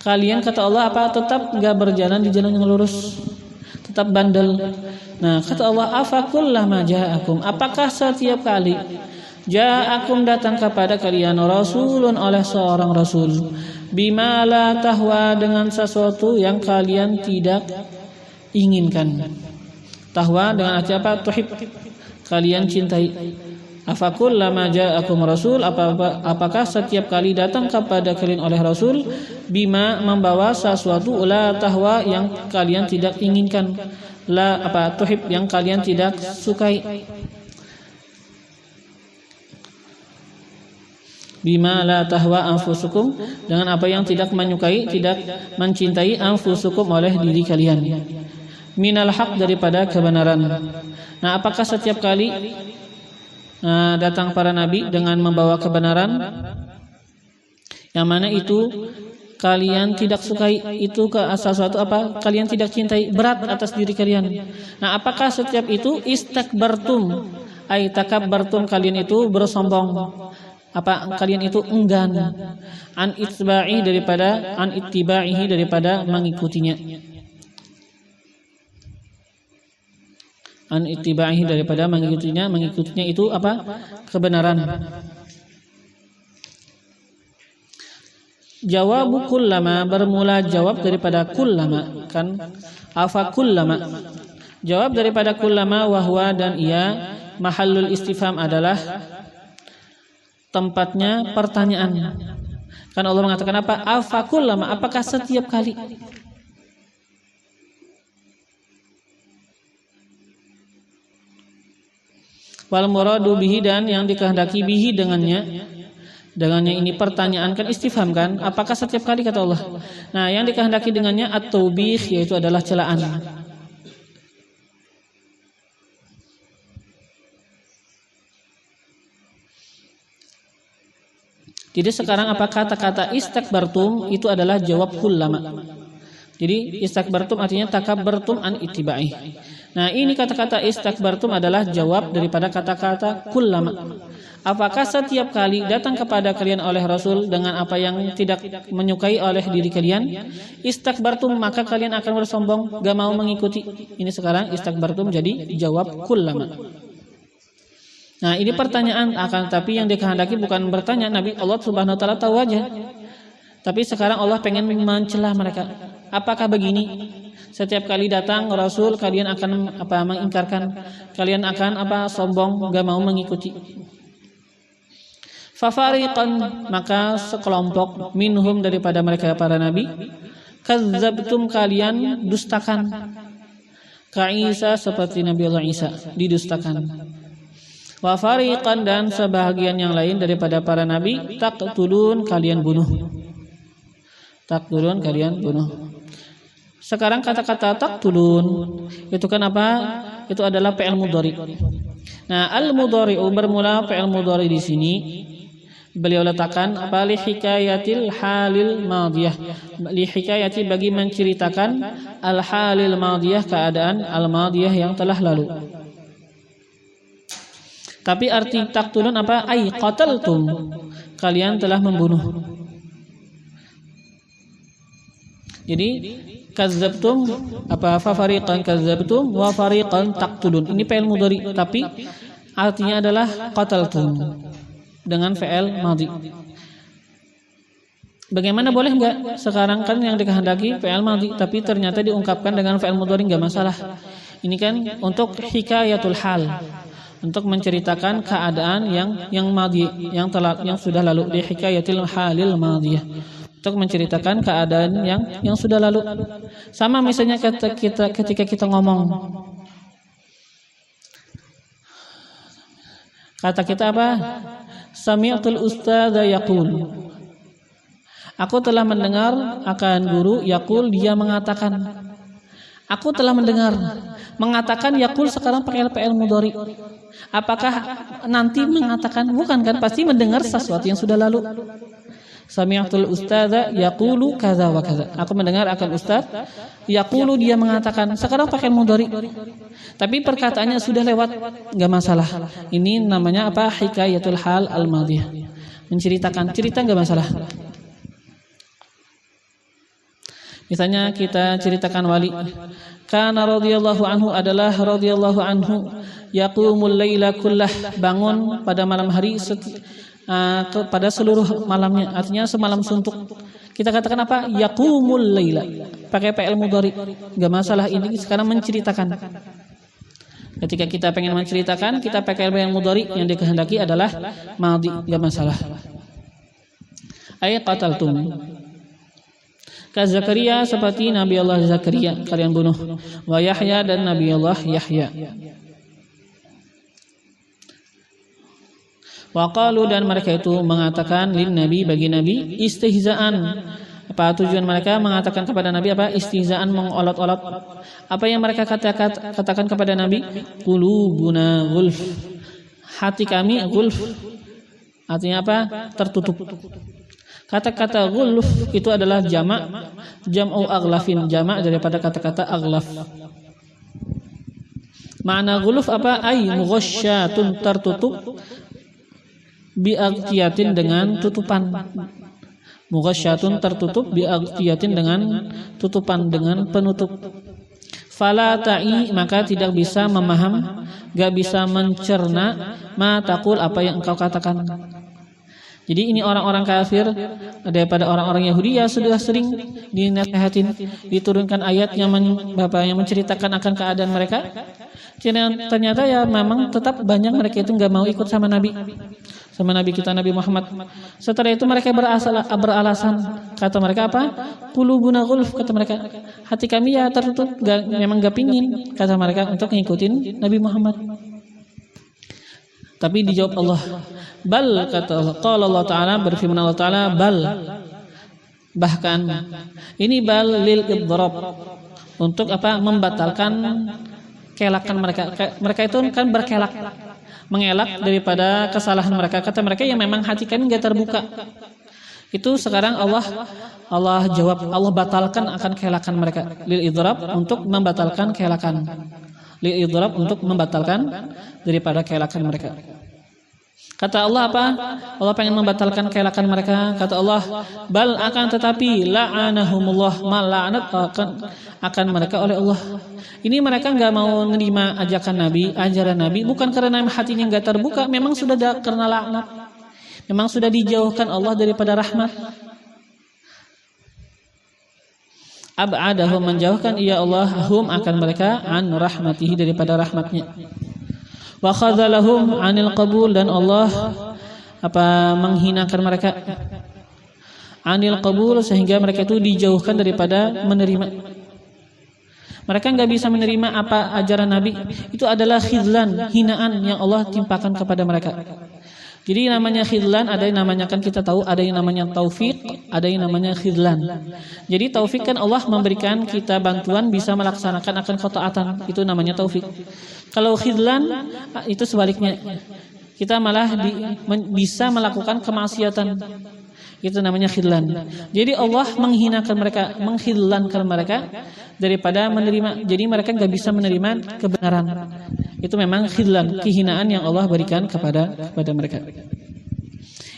Kalian kata Allah tetap gak berjalan di jalan yang lurus, tetap bandel. Nah kata Allah, afakullama ja'akum, apakah setiap kali ja'akum datang kepada kalian rasulun oleh seorang rasul, bima la tahwa dengan sesuatu yang kalian tidak inginkan. Tahwa dengan arti tuhib, kalian cintai. Afakullama ja'akum rasul, apakah setiap kali datang kepada kalian oleh rasul, bima membawa sesuatu la tahwa yang kalian tidak inginkan, la tuhib yang kalian tidak sukai. Bima la tahwa anfusukum, dengan apa yang tidak menyukai, tidak mencintai anfusukum oleh diri kalian. Minal haq, daripada kebenaran. Nah, apakah setiap kali datang para nabi dengan membawa kebenaran, yang mana itu kalian tidak sukai, itu ke sesuatu kalian tidak cintai, berat atas diri kalian. Nah, apakah setiap itu istakbartum, ay takabbartum, kalian itu bersombong, kalian itu enggan, an ittiba'i, daripada mengikutinya. An ittiba'i, daripada mengikutinya itu kebenaran. Jawabu kullama, bermula jawab daripada kullama, kan afakullama. Jawab daripada kullama wahwa, dan ia mahallul istifham, adalah tempatnya pertanyaan. Kan Allah mengatakan afakullama, apakah setiap kali. Wal muradu bihi, dan yang dikehendaki bihi dengannya, Dengannya ini pertanyaan kan, istifham kan? Apakah setiap kali, kata Allah. Nah, yang dikehendaki dengannya at-taubih, yaitu adalah celaan. Jadi sekarang apa kata-kata istakbartum itu adalah jawab kullama. Jadi istakbartum artinya takabbartum an ittiba'i. Nah, ini kata-kata istakbartum adalah jawab daripada kata-kata kullama. Apakah setiap kali datang kepada kalian oleh Rasul dengan apa yang tidak menyukai oleh diri kalian, istakbartum maka kalian akan bersombong, gak mau mengikuti. Ini sekarang istakbartum jadi jawab kullama. Nah, ini pertanyaan akan, tapi yang dikehendaki bukan bertanya. Nabi Allah Subhanahu wa taala tahu aja. Tapi sekarang Allah pengen mencela mereka. Apakah begini? Setiap kali datang Rasul kalian akan mengingkarkan, kalian akan sombong, gak mau mengikuti. Fafariqan maka sekelompok minhum daripada mereka para nabi, kadzabtum kalian dustakan. Ka Isa seperti Nabi Allah Isa didustakan. Wa fariqan dan sebahagian yang lain daripada para nabi, taqtulun kalian bunuh. Taqtulun kalian bunuh. Sekarang kata-kata taqtulun itu kan apa? Itu adalah fi'il mudhari. Nah, al-mudhari'u bermula fi'il mudhari di sini beliau letakkan apa, li hikayatil halil madiyah, li hikayati bagi menceritakan al halil madiyah, keadaan al madiyah yang telah lalu. Tapi arti taqtulun apa? Ai qataltum, kalian telah membunuh. Jadi kadzabtum apa, fa fariqan kadzabtum wa fariqan taqtulun. Ini fi'il mudhari tapi artinya adalah qataltum dengan fi'il madhi. Bagaimana, boleh enggak? Sekarang kan yang dikehendaki fi'il madhi tapi ternyata diungkapkan dengan fi'il mudhari, enggak masalah. Ini kan untuk hikayatul hal, untuk menceritakan keadaan yang madhi, yang sudah lalu, di hikayatil halil madhiyah, untuk menceritakan keadaan yang sudah lalu. Sama misalnya ketika kita ngomong, kata kita apa? Sami'tul ustadza yaqul, aku telah mendengar akan guru, yaqul dia mengatakan. Aku telah mendengar, mengatakan yaqul sekarang pakai fi'il mudhari. Apakah nanti mengatakan? Bukan kan, pasti mendengar sesuatu yang sudah lalu. Sami'tul ustadza yaqulu kaza wa kaza. Aku mendengar akan ustaz yaqulu dia mengatakan. Sekarang pakai mudhari. Tapi perkataannya sudah lewat, enggak masalah. Ini namanya apa? Hikayatul hal al-madhiyah. Menceritakan cerita enggak masalah. Misalnya kita ceritakan wali. Kana radhiyallahu anhu adalah radhiyallahu anhu yaqumul laila kullah, bangun pada malam hari pada seluruh malamnya, artinya semalam suntuk. Kita katakan apa? Yaqumul laila, pakai fi'il mudhari, enggak masalah. Ini sekarang menceritakan. Ketika kita pengen menceritakan, kita pakai fi'il mudhari, yang dikehendaki adalah madhi, enggak masalah. Ay qataltum. Ka Zakaria seperti Nabi Allah Zakaria kalian bunuh. Wa Yahya dan Nabi Allah Yahya. Wa qalu dan mereka itu mengatakan lin nabi bagi nabi istihzaan. Apa tujuan mereka mengatakan kepada nabi apa? Istihzaan, mengolot-olot. Apa yang mereka katakan kepada nabi? Qulubuna ghulf. Hati kami ghulf. Artinya apa? Tertutup. Kata-kata ghulf itu adalah jam'u aghlafin, jamak daripada kata-kata aghlaf. Makna ghulf apa? Ay mughasyatun, tertutup, bi'aghtiyatin dengan tutupan. Mughasyatun tertutup, bi'aghtiyatin dengan tutupan, dengan penutup. Fala ta'i maka tidak bisa memaham, gak bisa mencerna ma taqul apa yang engkau katakan. Jadi ini orang-orang kafir daripada orang-orang Yahudi ya sudah sering dinasihatin, diturunkan ayat yang menceritakan akan keadaan mereka. Ternyata ya memang tetap banyak mereka itu nggak mau ikut sama Nabi kita Nabi Muhammad. Setelah itu mereka beralasan, kata mereka apa? Qulubuna ghulf, kata mereka, hati kami ya tertutup, memang nggak pingin, kata mereka, untuk ngikutin Nabi Muhammad. Tapi dijawab Allah. Bal, kata Allah. Qala Allah Ta'ala, berfirman Allah Ta'ala, bal. Bahkan ini bal lil idhrab, untuk apa? Membatalkan kelakan mereka. Mereka itu kan berkelak, mengelak daripada kesalahan mereka. Kata mereka yang memang hati kami enggak terbuka. Itu sekarang Allah jawab, Allah batalkan akan kelakan mereka. Lil idhrab, untuk membatalkan kelakan. Lil idhrab, untuk membatalkan daripada kelakan mereka. Kata Allah apa? Allah pengen membatalkan kelakan mereka. Kata Allah, bal akan tetapi la'anahumullah, mal'anat akan mereka oleh Allah. Ini mereka enggak mau menerima ajakan Nabi, ajaran Nabi, bukan karena hatinya enggak terbuka, memang sudah karena laknat. Memang sudah dijauhkan Allah daripada rahmat. Ab'adahum, menjauhkan ia Allah hum akan mereka an rahmatihi, daripada rahmatnya. Wa khadzalahum anil qabul, dan Allah apa? Menghinakan mereka anil qabul, sehingga mereka itu dijauhkan daripada menerima. Mereka enggak bisa menerima apa ajaran Nabi. Itu adalah khidlan, hinaan yang Allah timpakan kepada mereka. Jadi namanya khidlan, ada yang namanya, kan kita tahu ada yang namanya taufik, ada yang namanya khidlan. Jadi taufik kan Allah memberikan kita bantuan bisa melaksanakan akan ketaatan, itu namanya taufik. Kalau khidlan itu sebaliknya, kita malah bisa melakukan kemaksiatan, itu namanya khidlan. Jadi Allah menghinakan mereka, menghidlankan mereka daripada menerima. Jadi mereka nggak bisa menerima kebenaran. Itu memang khidlan, kehinaan yang Allah berikan kepada mereka.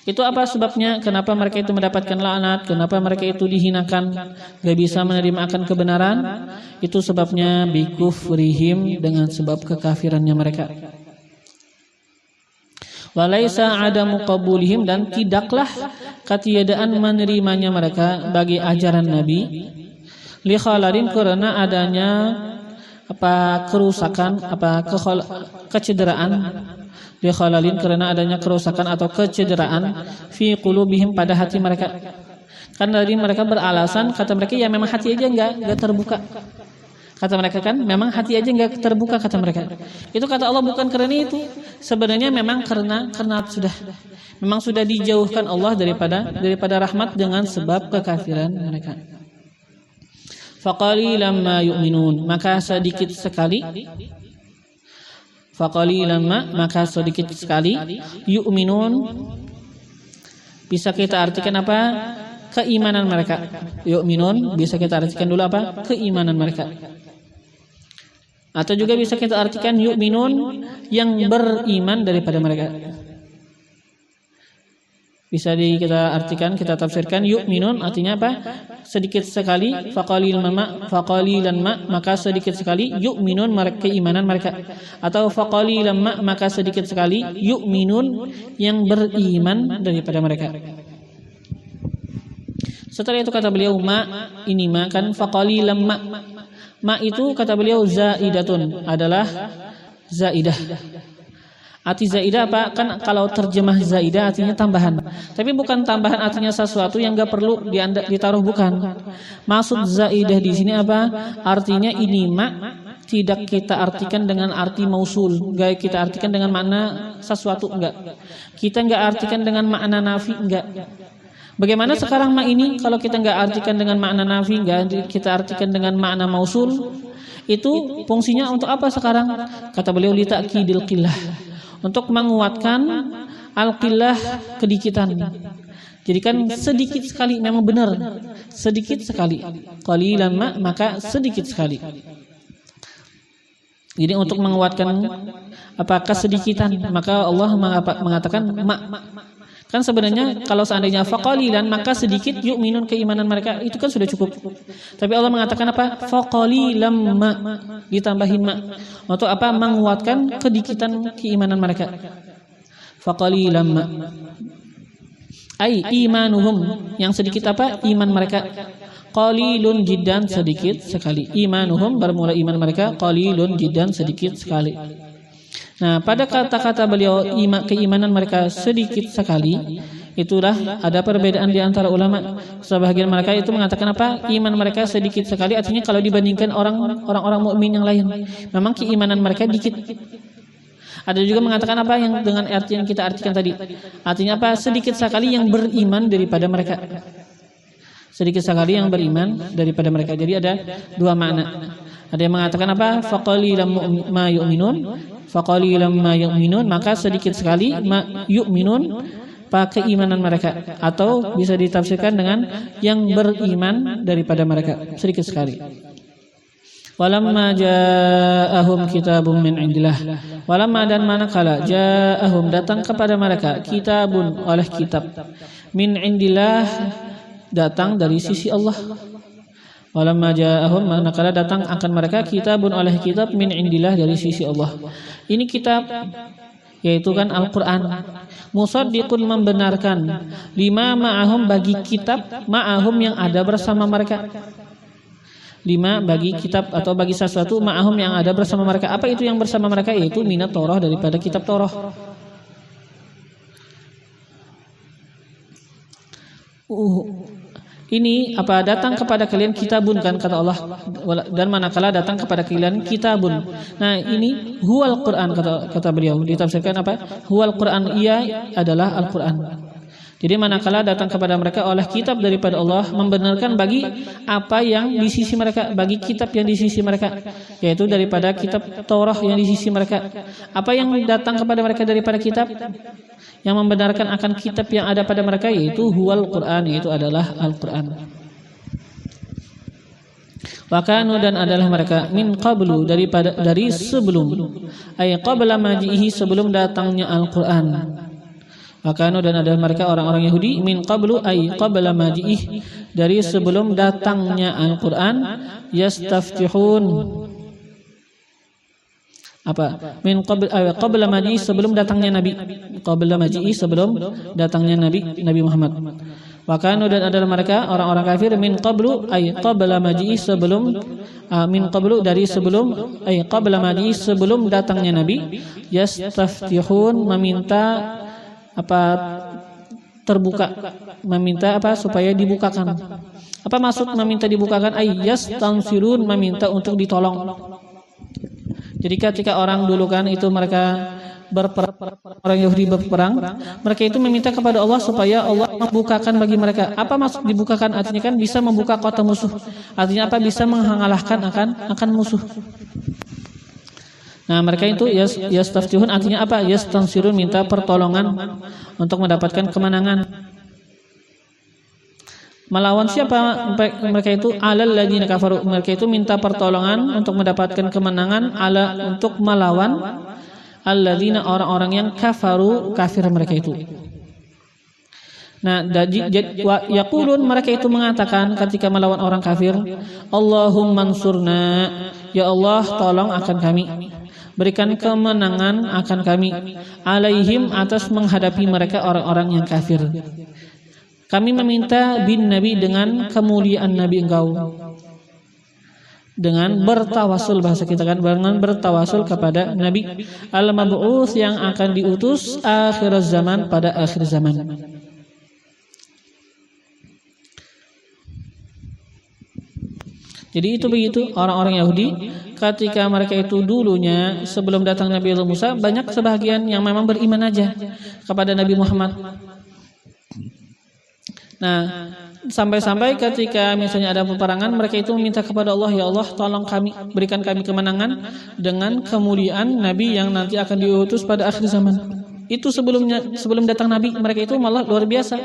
Itu apa sebabnya? Kenapa mereka itu mendapatkan laknat? Kenapa mereka itu dihinakan, gak bisa menerima akan kebenaran? Itu sebabnya bikufrihim, dengan sebab kekafirannya mereka. Walaisa adamu qabulihim, dan tidaklah ketiadaan menerimanya mereka bagi ajaran Nabi. Li khalarin, karena adanya apa? Kerusakan, apa? Kecederaan. Li khalalin, karena adanya kerusakan atau kecederaan fi qulubihim, pada hati mereka. Kan tadi mereka beralasan, kata mereka ya memang hati aja enggak terbuka. Kata mereka kan memang hati aja enggak terbuka, kata mereka. Itu kata Allah bukan karena itu. Sebenarnya memang karena memang sudah dijauhkan Allah daripada rahmat dengan sebab kekafiran mereka. Faqalilan ma yu'minun, maka sedikit sekali. Faqalilan maka sedikit sekali. Yu'minun, bisa kita artikan apa? Keimanan mereka. Yu'minun bisa kita artikan dulu apa? Keimanan mereka. Atau juga bisa kita artikan yu'minun, yang beriman daripada mereka. Bisa kita artikan, kita tafsirkan yu'minun artinya apa? Sedikit sekali. Faqalilan maka sedikit sekali. Yu'minun, keimanan mereka. Atau faqalilan maka sedikit sekali. Yu'minun, yang beriman daripada mereka. Setelah itu kata beliau ini kan faqalilan itu kata beliau zaidatun, adalah zaidah. Arti zaidah apa? Kan kalau terjemah zaidah artinya tambahan. Tapi bukan tambahan artinya sesuatu yang enggak perlu ditaruh, bukan. Maksud zaidah di sini apa? Artinya ini tidak kita artikan dengan arti mausul, enggak kita artikan dengan makna sesuatu, enggak. Kita enggak artikan dengan makna nafi, enggak. Bagaimana sekarang ini kalau kita enggak artikan dengan makna nafi, enggak kita artikan dengan makna mausul, itu fungsinya untuk apa sekarang? Kata beliau li ta'kidil qillah, untuk menguatkan al-qillah, kedikitan. Jadi kan sedikit sekali, memang benar sedikit sekali. Qalilan maka sedikit sekali. Jadi untuk menguatkan apakah sedikitan, maka Allah mengatakan kan sebenarnya kalau seandainya faqalilan maka sedikit yu'minun, keimanan mereka itu kan sudah cukup. Tapi Allah mengatakan apa? Faqalilam ditambahin untuk apa? Menguatkan kedikitan keimanan mereka. Faqalilam ai imanuhum, yang sedikit apa? Iman mereka. Qalilun jiddan, sedikit sekali. Imanuhum, bermula iman mereka. Qalilun jiddan, sedikit sekali. Nah, pada kata-kata beliau keimanan mereka sedikit sekali, itulah ada perbedaan di antara ulama. Sebagian mereka itu mengatakan apa? Iman mereka sedikit sekali, artinya kalau dibandingkan orang-orang mukmin yang lain, memang keimanan mereka dikit. Ada juga mengatakan apa yang dengan arti yang kita artikan tadi. Artinya apa? Sedikit sekali yang beriman daripada mereka. Sedikit sekali yang beriman daripada mereka. Jadi ada dua makna. Ada yang mengatakan apa? Faqalilan ma yu'minun. Faqalilan ma yu'minun, maka sedikit sekali ma yu'minun, keimanan mereka. Atau bisa ditafsirkan dengan yang beriman daripada mereka, sedikit sekali. Walamma ja'ahum kitabun min indillah. Walamma dan manakala ja'ahum datang kepada mereka kitabun oleh kitab min indillah datang dari sisi Allah. Walamma ja'ahum manakala datang akan mereka kitabun oleh kitab min indillah dari sisi Allah. Ini kitab yaitu kan Al-Qur'an. Musaddiqun membenarkan lima ma'ahum bagi kitab ma'ahum yang ada bersama mereka. Lima bagi kitab atau bagi sesuatu ma'ahum yang ada bersama mereka. Apa itu yang bersama mereka? Yaitu minat Taurah, daripada kitab Taurah. Ini apa datang kepada kalian kitabun kan kata Allah, dan manakala datang kepada kalian kitabun. Nah ini huwal Quran kata beliau, ditafsirkan apa? Huwal Quran, ia adalah Al-Quran. Jadi manakala datang kepada mereka oleh kitab daripada Allah, membenarkan bagi apa yang di sisi mereka, bagi kitab yang di sisi mereka, yaitu daripada kitab Taurah yang di sisi mereka. Apa yang datang kepada mereka daripada kitab yang membenarkan akan kitab yang ada pada mereka, yaitu huwal Quran, yaitu adalah Al-Quran. Wakanu dan adalah mereka min qablu dari sebelum, ay qabla majihi sebelum datangnya Al-Quran. Wakanu dan adalah mereka orang-orang Yahudi min qablu ay qabla maji'ih dari sebelum datangnya Al-Quran yastaftihun apa min qabla maji'ih sebelum datangnya Nabi, qabla maji'ih sebelum datangnya Nabi Muhammad. Wakanu dan adalah mereka orang-orang kafir min qablu ay qabla maji'ih sebelum min qablu dari sebelum ay qabla maji'ih sebelum datangnya Nabi yastaftihun meminta apa terbuka, meminta apa supaya dibukakan. Apa maksud meminta dibukakan? Ayyas tansirun, meminta untuk ditolong. Jadi ketika orang dulu kan itu mereka berperang, orang Yahudi berperang, mereka itu meminta kepada Allah supaya Allah membukakan bagi mereka. Apa maksud dibukakan? Artinya kan bisa membuka kota musuh. Artinya apa? Bisa mengalahkan akan musuh. Nah mereka itu yastaftihun artinya apa? Yastansirun, minta pertolongan untuk mendapatkan kemenangan. Melawan siapa mereka itu? Alal ladzina kafaru, mereka itu minta pertolongan untuk mendapatkan kemenangan untuk melawan alladzina orang-orang yang kafaru, kafir mereka itu. Nah, yaqulun mereka itu mengatakan ketika melawan orang kafir, Allahumma ansurna, ya Allah tolong akan kami, berikan kemenangan akan kami, alaihim atas menghadapi mereka orang-orang yang kafir. Kami meminta bin Nabi dengan kemuliaan Nabi engkau, dengan bertawasul, bahasa kita kan dengan bertawasul kepada Nabi al-mab'uts yang akan diutus akhir zaman, pada akhir zaman. Jadi itu begitu orang-orang Yahudi ketika mereka itu dulunya sebelum datang Nabi Musa, banyak sebagian yang memang beriman aja kepada Nabi Muhammad. Nah, sampai-sampai ketika misalnya ada peperangan, mereka itu meminta kepada Allah, ya Allah tolong kami, berikan kami kemenangan dengan kemuliaan Nabi yang nanti akan diutus pada akhir zaman. Itu sebelum datang Nabi, mereka itu malah luar biasa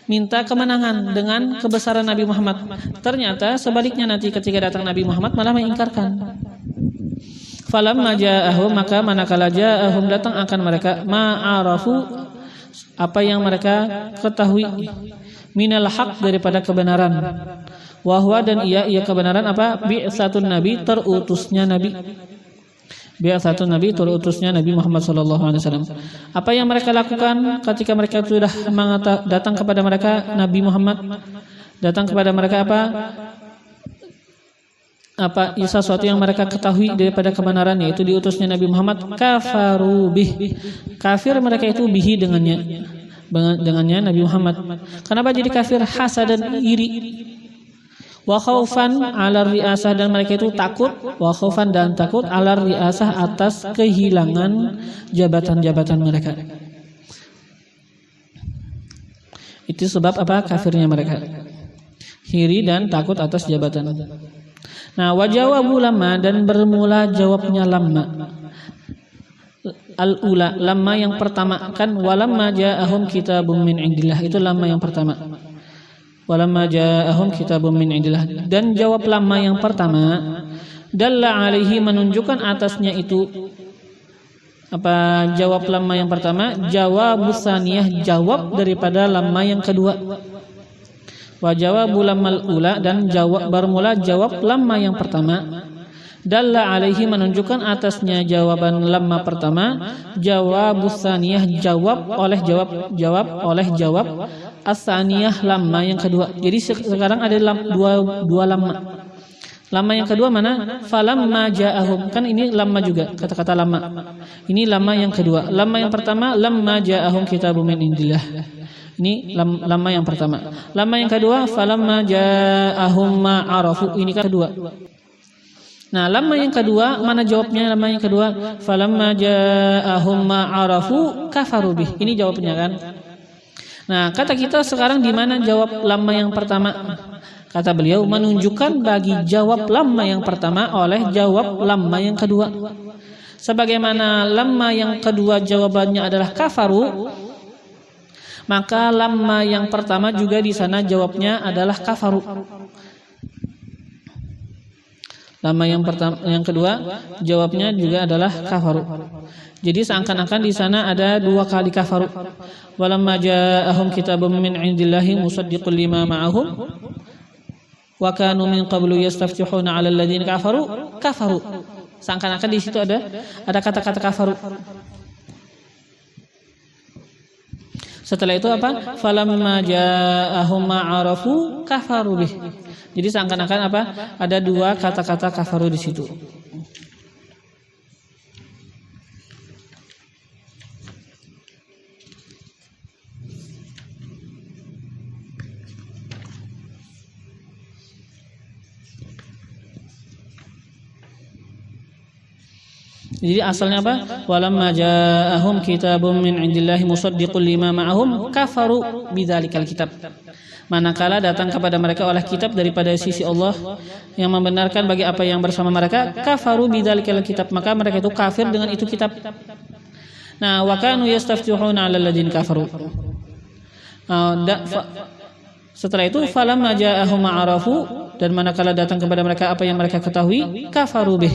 minta kemenangan dengan kebesaran Nabi Muhammad. Ternyata sebaliknya nanti ketika datang Nabi Muhammad malah mengingkarkan. Falamma ja'ahum, maka manakala ja'ahum datang akan mereka ma'arafu, apa yang mereka ketahui, minal haq daripada kebenaran, wahwa dan ia kebenaran apa? Bi'tsatun Nabi, terutusnya Nabi. Bi'tsatun Nabi, terutusnya Nabi Muhammad SAW. Apa yang mereka lakukan ketika mereka sudah datang kepada mereka Nabi Muhammad, datang kepada mereka apa sesuatu yang mereka ketahui daripada kebenaran, yaitu diutusnya Nabi Muhammad. Kafaru bih, kafir mereka itu bihi dengannya Nabi Muhammad. Kenapa jadi kafir? Hasad dan iri. Wa khaufan 'ala riasah, dan mereka itu takut, wa khaufan dan takut 'ala riasah atas kehilangan jabatan-jabatan mereka. Itu sebab apa? Kafirnya mereka. Iri dan takut atas jabatan. Nah, wa jawabu lamma, dan bermula jawabnya lamma. Al-ula, lamma yang pertama, kan walamma ja'ahum kitabun min indillah, itu lamma yang pertama. Walamma ja'ahum kitabun min indillah, dan jawab lamma yang pertama dalla alaihi, menunjukkan atasnya itu apa? Jawab lamma yang pertama jawabus saniyah, jawab daripada lamma yang kedua. Wa jawabu lammal ula, dan jawab bermula jawab lamma yang pertama dalla alaihi, menunjukkan atasnya jawaban lamma pertama jawabus saniyah, jawab oleh jawab as-saniyah, lamma yang kedua. Jadi sekarang ada dua lamma. Lamma yang kedua mana? Falamma ja'ahum, kan ini lamma juga, kata-kata lamma. Ini lamma yang kedua. Lamma yang pertama lamma ja'ahum kitabun min indillah. Ini lamma yang pertama. Lamma yang kedua falamma ja'ahum ma arafu, ini kan kedua. Nah, lamma yang kedua mana jawabnya? Lamma yang kedua falamma ja'ahum ma arafu kafaru bih. Ini jawabnya kan. Nah, kata kita sekarang di mana jawab lamma yang pertama? Kata beliau, menunjukkan bagi jawab lamma yang pertama oleh jawab lamma yang kedua. Sebagaimana lamma yang kedua jawabannya adalah kafaru, maka lamma yang pertama juga di sana jawabnya adalah kafaru. Lamma yang kedua jawabnya juga adalah kafaru. Jadi seakan-akan di sana ada dua kali kafaru. Walamma ja'ahum kitabun min indillahi musaddiqul lima ma'ahum wa kanu min qablu yastaftihuna 'alal ladzina kafaru. Seakan-akan di situ ada kata-kata kafaru. Setelah itu apa? Falamma ja'ahum ma'arafu kafaru bih. Jadi seakan-akan apa? Ada dua kata-kata kafaru di situ. Jadi asalnya apa? Walamma ja'ahum kitabun min indillahi musaddiqul lima ma'ahum kafaru bidzalikal kitab. Manakala datang kepada mereka oleh kitab daripada sisi Allah yang membenarkan bagi apa yang bersama mereka, kafaru bidzalikal kitab, maka mereka itu kafir dengan itu kitab. Nah, wa kanu yastaftihuna 'alal ladzina kafaru. Setelah itu falamma ja'ahum ma'arafu, dan manakala datang kepada mereka apa yang mereka ketahui, kafaru bih.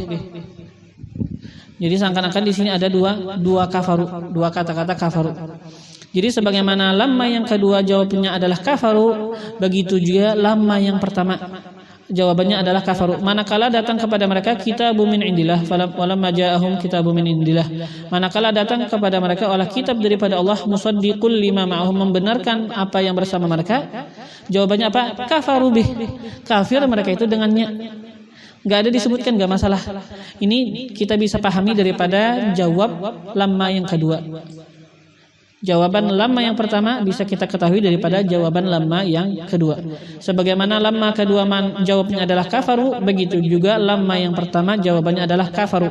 Jadi seakan-akan di sini ada dua kafaru, dua kata-kata kafaru. Jadi sebagaimana lamma yang kedua jawabannya adalah kafaru, begitu juga lamma yang pertama jawabannya adalah kafaru. Manakala datang kepada mereka kitabun min indillah, falamma ja'ahum kitabun min indillah. Manakala datang kepada mereka oleh kitab daripada Allah musaddiqul lima ma'ahum, membenarkan apa yang bersama mereka. Jawabannya apa? Kafaru bih. Kafir mereka itu dengannya. Nggak ada disebutkan, nggak masalah. Ini kita bisa pahami daripada jawab lamma yang kedua. Jawaban lamma yang pertama bisa kita ketahui daripada jawaban lamma yang kedua. Sebagaimana lamma kedua jawabnya adalah kafaru, begitu juga lamma yang pertama jawabannya adalah kafaru.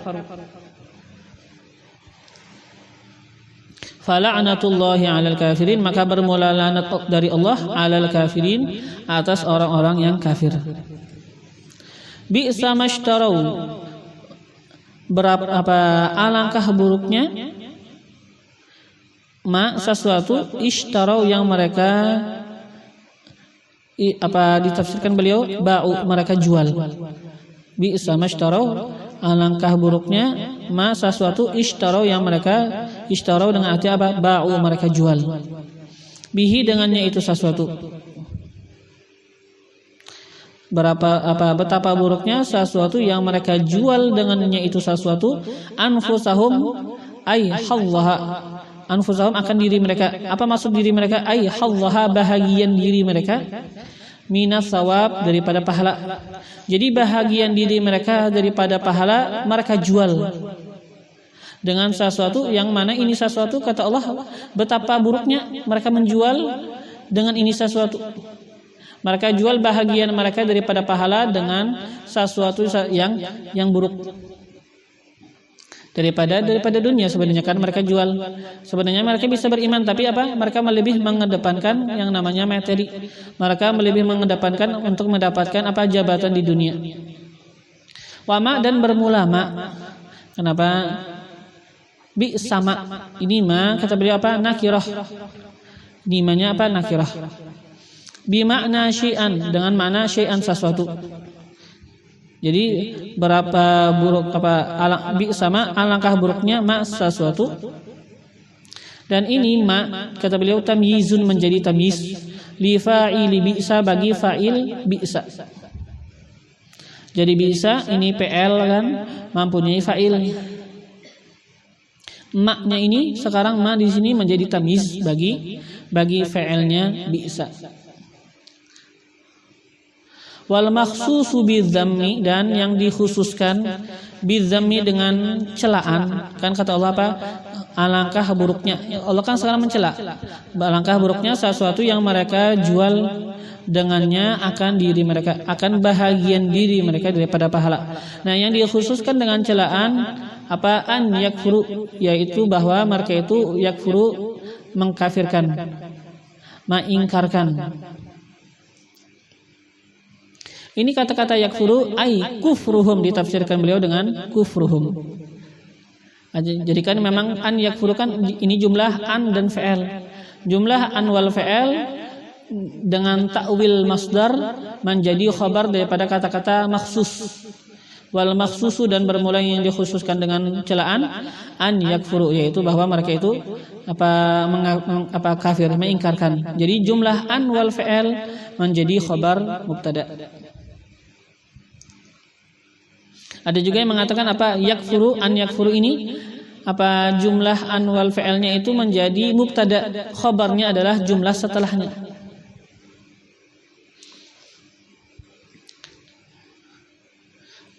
Fala'natullahi 'alal kafirin, maka bermula laknat dari Allah 'alal kafirin, atas orang-orang yang kafir. Bi'sa mashtarau, alangkah buruknya sesuatu ishtarau yang mereka ditafsirkan beliau ba'u, mereka jual. Bi'sa mashtarau, alangkah buruknya sesuatu ishtarau yang mereka ishtarau dengan arti apa? Ba'u, mereka jual. Bihi, dengannya itu sesuatu. Betapa buruknya sesuatu yang mereka jual dengannya itu sesuatu. Anfusahum ay hallaha, anfusahum akan diri mereka. Apa maksud diri mereka? Ay hallaha, bahagian diri mereka. Minas sawab, daripada pahala. Jadi bahagian diri mereka daripada pahala mereka jual dengan sesuatu yang mana ini sesuatu, kata Allah, betapa buruknya mereka menjual dengan ini sesuatu. Mereka jual bahagian mereka daripada pahala dengan sesuatu yang buruk. Daripada dunia sebenarnya kan mereka jual. Sebenarnya mereka bisa beriman, tapi apa? Mereka lebih mengedepankan yang namanya materi. Mereka lebih mengedepankan untuk mendapatkan apa? Jabatan di dunia. Wama dan bermula ma. Kenapa? Bi sama. Ini ma kata beliau apa? Nakirah. Dimanya apa? Nakirah. Bimakna syai'an, dengan makna syai'an sesuatu. Jadi berapa buruk sama alangkah buruknya ma sesuatu. Dan ini ma kata beliau tamyizun, menjadi tamyiz li fa'ili bi'sa, bagi fa'il bi'sa. Jadi bi'sa ini PL kan mempunyai fa'il. Ma-nya ini sekarang ma di sini menjadi tamyiz bagi fa'ilnya bi'sa. Wal makhsusu bidzammi, dan yang dikhususkan bidzammi dengan celaan. Kan kata Allah apa? Alangkah buruknya. Allah kan sekarang mencela. Alangkah buruknya sesuatu yang mereka jual dengannya akan diri mereka, akan bahagian diri mereka daripada pahala. Nah, yang dikhususkan dengan celaan apa? An yakfuru, yaitu bahwa mereka itu yakfuru, mengkafirkan, mengingkarkan. Ini kata-kata yakfuru ay kufruhum, ditafsirkan beliau dengan kufruhum. Jadi kan memang an yakfuru kan ini jumlah an dan fa'il. Jumlah an wal fa'il dengan ta'wil masdar menjadi khabar daripada kata-kata maksus. Wal maksusu, dan bermula yang dikhususkan dengan celaan an yakfuru, yaitu bahwa mereka itu apa kafir, mengingkarkan. Jadi jumlah an wal fa'il menjadi khabar mubtada. Ada juga yang mengatakan apa? Yakfuru, an yakfuru ini apa jumlah an wal fa'ilnya itu menjadi mubtada, khabarnya adalah jumlah setelahnya.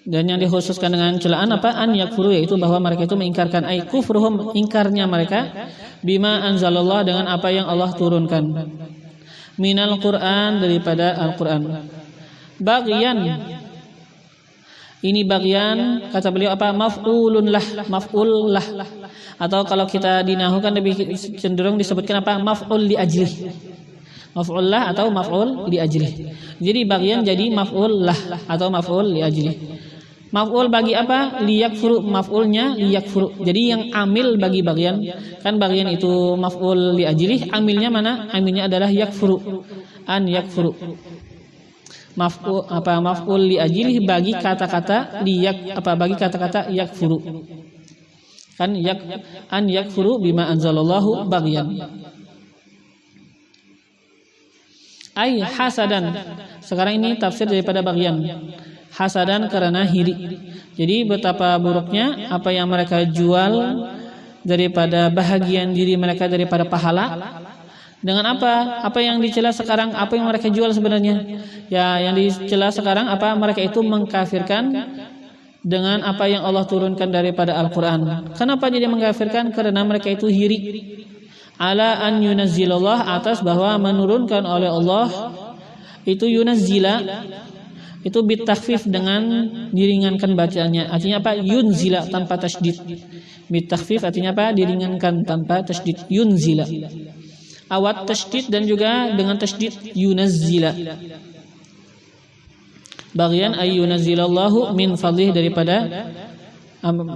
Dan yang dikhususkan dengan celaan apa? An yakfuru, yaitu bahwa mereka itu mengingkarkan, ay kufruhum, ingkarnya mereka, bima anzalallah, dengan apa yang Allah turunkan, minal Qur'an, daripada Al-Qur'an. Bagian, ini bagian kata beliau apa? Maf'ulun lah, maf'ul lah. Atau kalau kita dinahukan lebih cenderung disebutkan apa? Maf'ul li ajlih. Maf'ul lah atau maf'ul li ajlih. Jadi bagian jadi maf'ul lah atau maf'ul li ajlih. Maf'ul bagi apa? Liyakfuru, maf'ulnya liyakfuru. Jadi yang amil bagi bagian, kan bagian itu maf'ul li ajlih, amilnya mana? Amilnya adalah yakfuru, an yakfuru. Maf'ul li ajlih bagi kata-kata bagi kata-kata yakfuru. Kan an yakfuru bima anzalallahu bagian. Ay hasadan. Sekarang ini tafsir daripada bagian. Hasadan karena hiri. Jadi betapa buruknya apa yang mereka jual daripada bahagian diri mereka daripada pahala. Dengan apa? Apa yang dicela sekarang? Apa yang mereka jual sebenarnya? Ya, yang dicela sekarang apa? Mereka itu mengkafirkan dengan apa yang Allah turunkan daripada Al-Quran. Kenapa jadi mengkafirkan? Karena mereka itu hiri. Ala an yunazzilallah, atas bahwa menurunkan oleh Allah itu yunazzila, itu bitakhfif, dengan diringankan bacaannya. Artinya apa? Yunzila tanpa tasydid. Bitakhfif artinya apa? Diringankan tanpa tasydid. Yunzila. Awat tasydid dan juga dengan tasydid yunazzila. Bagian ay yunazzilallahu min fadlih, daripada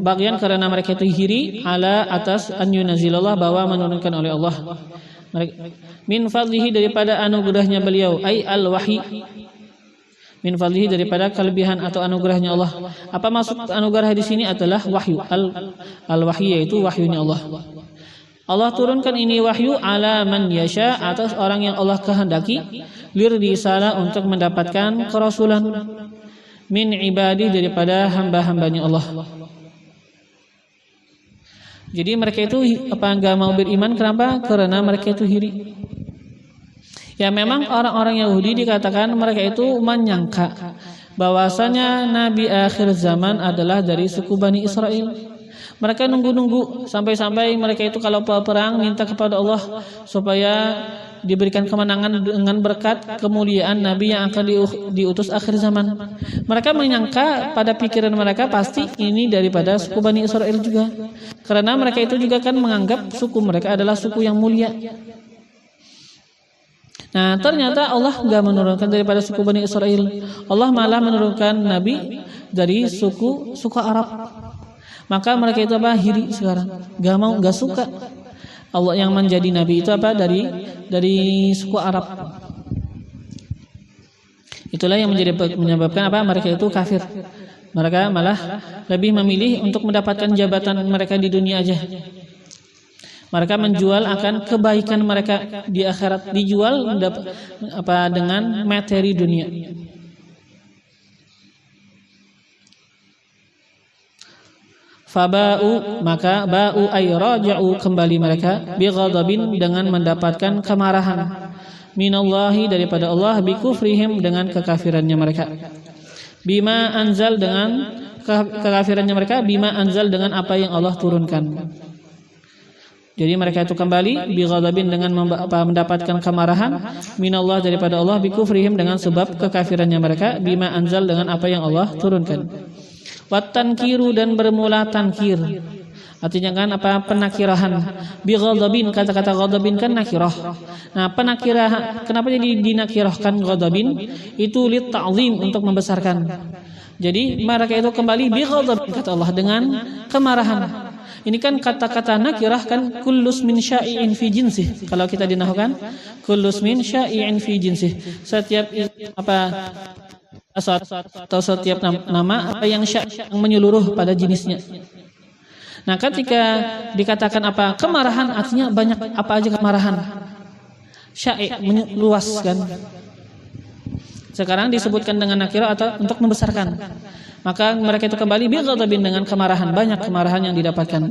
bagian karena mereka itu hiri, ala atas an yunazzilallah, bahwa menurunkan oleh Allah. Min fadlihi, daripada anugerahnya beliau, ay al wahyi. Min fadlihi, daripada kelebihan atau anugerahnya Allah. Apa maksud anugerah di sini? Adalah wahyu, al wahyi, yaitu wahyunya Allah. Allah turunkan ini wahyu ala man yasha, atas orang yang Allah kehendaki, lirrisalah, untuk mendapatkan kerasulan, min ibadi, daripada hamba-hambanya Allah. Jadi mereka itu enggak mau beriman, kenapa? Karena mereka itu hiri. Ya memang orang-orang Yahudi dikatakan mereka itu menyangka bahwasanya Nabi akhir zaman adalah dari suku Bani Israel. Mereka nunggu-nunggu sampai-sampai mereka itu kalau perang minta kepada Allah supaya diberikan kemenangan dengan berkat kemuliaan Nabi yang akan diutus akhir zaman. Mereka menyangka pada pikiran mereka pasti ini daripada suku Bani Israel juga. Karena mereka itu juga kan menganggap suku mereka adalah suku yang mulia. Nah, ternyata Allah enggak menurunkan daripada suku Bani Israel. Allah malah menurunkan Nabi dari suku Arab. Maka mereka itu hiri sekarang. Enggak suka. Allah yang menjadi nabi itu dari suku Arab. Itulah yang menyebabkan mereka itu kafir. Mereka malah lebih memilih untuk mendapatkan jabatan mereka di dunia aja. Mereka menjual akan kebaikan mereka di akhirat, dijual dengan materi dunia. Faba'u, maka ba'u ay raja'u, kembali mereka bighadabin, dengan mendapatkan kemarahan, minallahi, daripada Allah, bikufrihim, dengan kekafirannya mereka, bima anzal, dengan kekafirannya mereka, bima anzal, dengan apa yang Allah turunkan. Jadi mereka itu kembali bighadabin, dengan mendapatkan kemarahan, minallah, daripada Allah, bikufrihim, dengan sebab kekafirannya mereka, bima anzal, dengan apa yang Allah turunkan. Watankiru, dan bermula tankir, artinya kan penakirahan. Bighadabin, kata-kata ghadabin kan nakirah. Nah, penakirahan, kenapa jadi dinakirahkan ghadabin? Itu lit ta'zim, untuk membesarkan. Jadi mereka itu kembali bighadabin, kata Allah, dengan kemarahan. Ini kan kata-kata nakirah kan kullus min sya'i'in fi jinsih. Kalau kita dinahkan kullus min sya'i'in fi jinsih. Setiap atau setiap nama yang menyeluruh pada jenisnya. Nah, ketika dikatakan kemarahan, artinya banyak apa aja kemarahan. Syai' luas kan. Sekarang disebutkan dengan nakirah atau untuk membesarkan. Maka mereka itu kembali bighadabin, dengan kemarahan, banyak kemarahan yang didapatkan.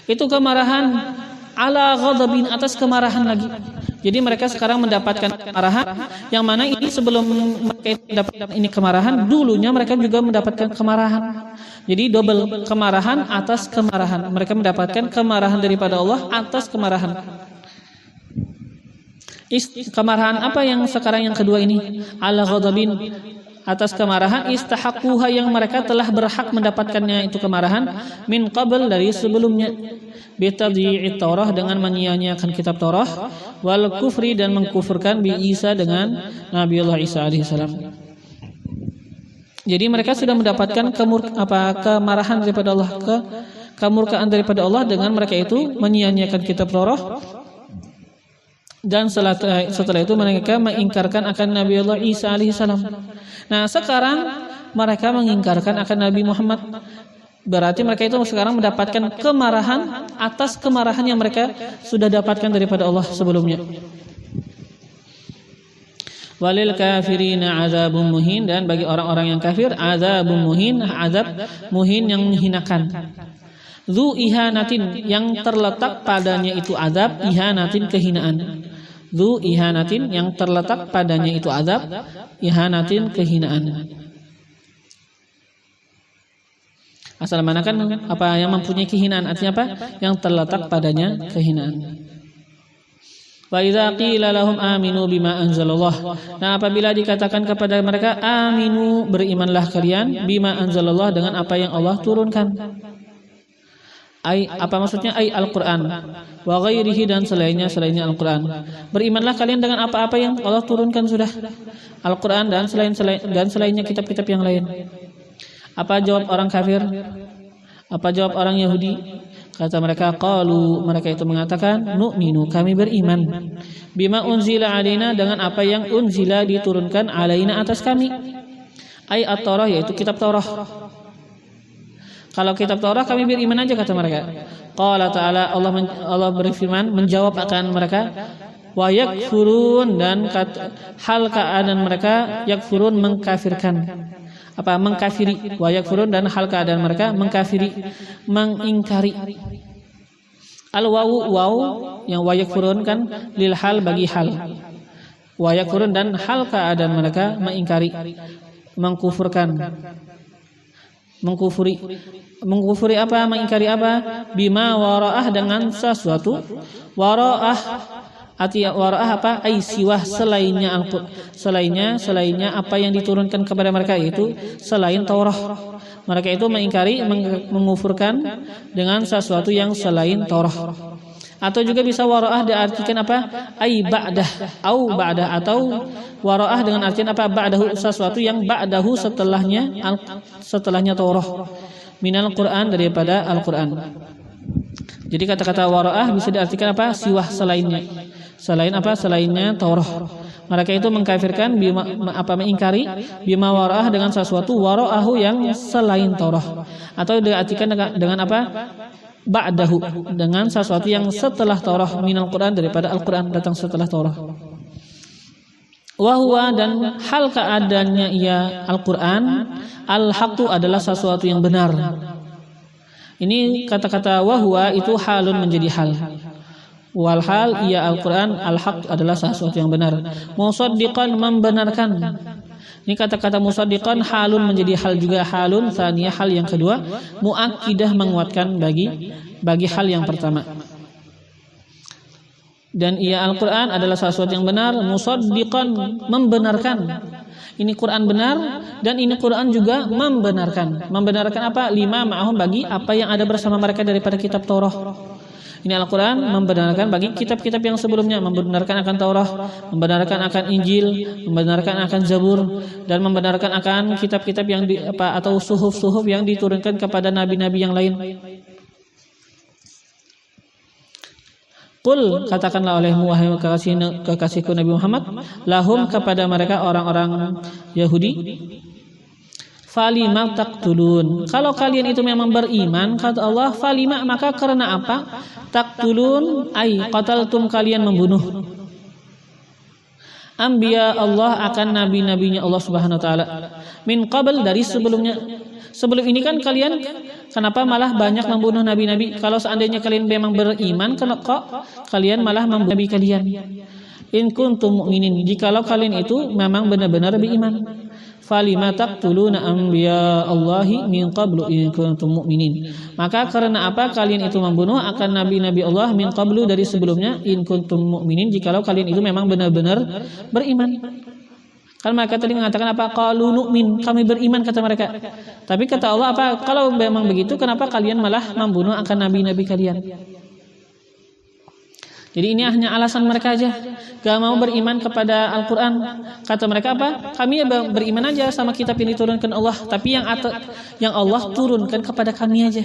Itu kemarahan ala ghadabin, atas kemarahan lagi. Jadi mereka sekarang mendapatkan kemarahan yang mana ini sebelum mereka mendapatkan ini kemarahan, dulunya mereka juga mendapatkan kemarahan. Jadi double kemarahan atas kemarahan. Mereka mendapatkan kemarahan daripada Allah atas kemarahan. Kemarahan apa yang sekarang yang kedua ini? Ala ghadabin, atas kemarahan, istahaquha, yang mereka telah berhak mendapatkannya itu kemarahan, min qabl, dari sebelumnya, bitadhi'it Taurah, dengan menyia-nyiakan kitab Taurah, wal kufri, dan mengkufurkan bi Isa, dengan Nabiullah Isa alaihissalam. Jadi mereka sudah mendapatkan kemarahan daripada Allah, kemurkaan daripada Allah, dengan mereka itu menyia-nyiakan kitab Taurah. Dan setelah itu mereka mengingkarkan akan Nabiullah Isa alaihissalam. Nah, sekarang mereka mengingkarkan akan Nabi Muhammad. Berarti mereka itu sekarang mendapatkan kemarahan atas kemarahan yang mereka sudah dapatkan daripada Allah sebelumnya. Walil kafirina azabun muhin, dan bagi orang-orang yang kafir azabun muhin, azab muhin yang menghinakan. Dzu ihanatin, yang terletak padanya itu azab, ihanatin, kehinaan. Dzu ihanatin, yang terletak padanya itu azab, ihanatin, kehinaan. Asal mana kan yang mempunyai kehinaan, artinya yang terletak padanya kehinaan. Wa idza qila lahum aminu bima anzalallah. Nah, apabila dikatakan kepada mereka aminu, berimanlah kalian, bima anzalallah, dengan apa yang Allah turunkan. Apa maksudnya? Al-Quran wa ghairihi, dan selainnya Al-Quran. Berimanlah kalian dengan apa-apa yang Allah turunkan sudah, Al-Quran dan selainnya kitab-kitab yang lain. Apa jawab orang kafir? Apa jawab orang Yahudi? Kata mereka, qalu, mereka itu mengatakan, nu'minu, kami beriman, bima unzila alaina, dengan apa yang unzila, diturunkan, alaina, atas kami, at-Taurah, yaitu kitab Taurah. Kalau kitab Taurah kami beriman aja, kata mereka. Qala ta'ala, Allah berfirman menjawab akan mereka, wa yakfurun, dan hal keadaan mereka yakfurun, mengkafirkan. Mengkafiri, wa yakfurun, dan hal keadaan mereka mengkafiri, mengingkari. Al-wawu, waw yang wa yakfurun kan lil hal, bagi hal. Wa yakfurun, dan hal keadaan mereka mengingkari, mengkufurkan. Mengkufuri apa? Mengingkari apa? Bima wara'ah, dengan sesuatu. Wara'ah apa? Ai siwah, selainnya selainnya apa yang diturunkan kepada mereka, yaitu selain Taurat. Mereka itu mengingkari, mengufurkan dengan sesuatu yang selain Taurat. Atau juga bisa wara'ah diartikan apa? Ai ba'dah atau wara'ah dengan artian apa? Ba'dahu, sesuatu yang ba'dahu setelahnya Taurat. Minal Quran, daripada Al-Quran. Jadi kata-kata wara'ah bisa diartikan apa? Siwah, selainnya. Selain apa? Selainnya Taurat. Mereka itu mengkafirkan mengingkari bima wara'ah dengan sesuatu wara'ahu yang selain Taurat. Atau diartikan dengan apa? Ba'dahu, dengan sesuatu yang setelah Taurat, minal Quran, daripada Al-Quran, datang setelah Taurat. Wahwa, dan hal keadaannya ia Al-Quran, al-haqqu, adalah sesuatu yang benar. Ini kata-kata wahwa itu halun menjadi hal. Walhal ia Al-Quran al-haq, adalah sesuatu yang benar. Musaddiqan, membenarkan. Ini kata-kata musaddiqan halun menjadi hal juga. Halun tsaniyah, hal yang kedua. Muakkidah, menguatkan bagi hal yang pertama. Dan ia Al-Quran adalah sesuatu yang benar. Musaddiqan, membenarkan. Ini Quran benar, dan ini Quran juga membenarkan. Membenarkan apa? Lima ma'ahum, bagi apa yang ada bersama mereka daripada kitab Taurat. Ini Al-Quran membenarkan bagi kitab-kitab yang sebelumnya, membenarkan akan Taurat, membenarkan akan Injil, membenarkan akan Zabur, dan membenarkan akan kitab-kitab yang atau suhuf-suhuf yang diturunkan kepada nabi-nabi yang lain. Qul, katakanlah olehmu wahai kekasihku Nabi Muhammad, lahum, kepada mereka orang-orang Yahudi, falima taqtulun, kalau kalian itu memang beriman, kata Allah, falima, maka karena apa? Taqtulun, ai qataltum, kalian membunuh anbiya Allah, akan nabi-nabinya Allah Subhanahu wa taala, min qabl, dari sebelumnya. Sebelum ini kan kalian kenapa malah banyak membunuh nabi-nabi? Kalau seandainya kalian memang beriman, kok kalian malah membunuh nabi kalian? In kuntum mu'minin, jikalau kalian itu memang benar-benar beriman. Falima taqtuluna anbiya Allahi min qablu in kuntum mu'minin, maka karena apa kalian itu membunuh akan nabi-nabi Allah min qablu, dari sebelumnya, in kuntum mu'minin, jikalau kalian itu memang benar-benar beriman. Kan mereka tadi mengatakan apa? Qalu nu'min, kami beriman, kata mereka. Tapi kata Allah apa? Kalau memang begitu, kenapa kalian malah membunuh akan nabi-nabi kalian? Jadi ini hanya alasan mereka aja, gak mau beriman kepada Al-Quran. Kata mereka apa? Kami beriman aja sama kitab yang diturunkan Allah, tapi yang Allah turunkan kepada kami aja.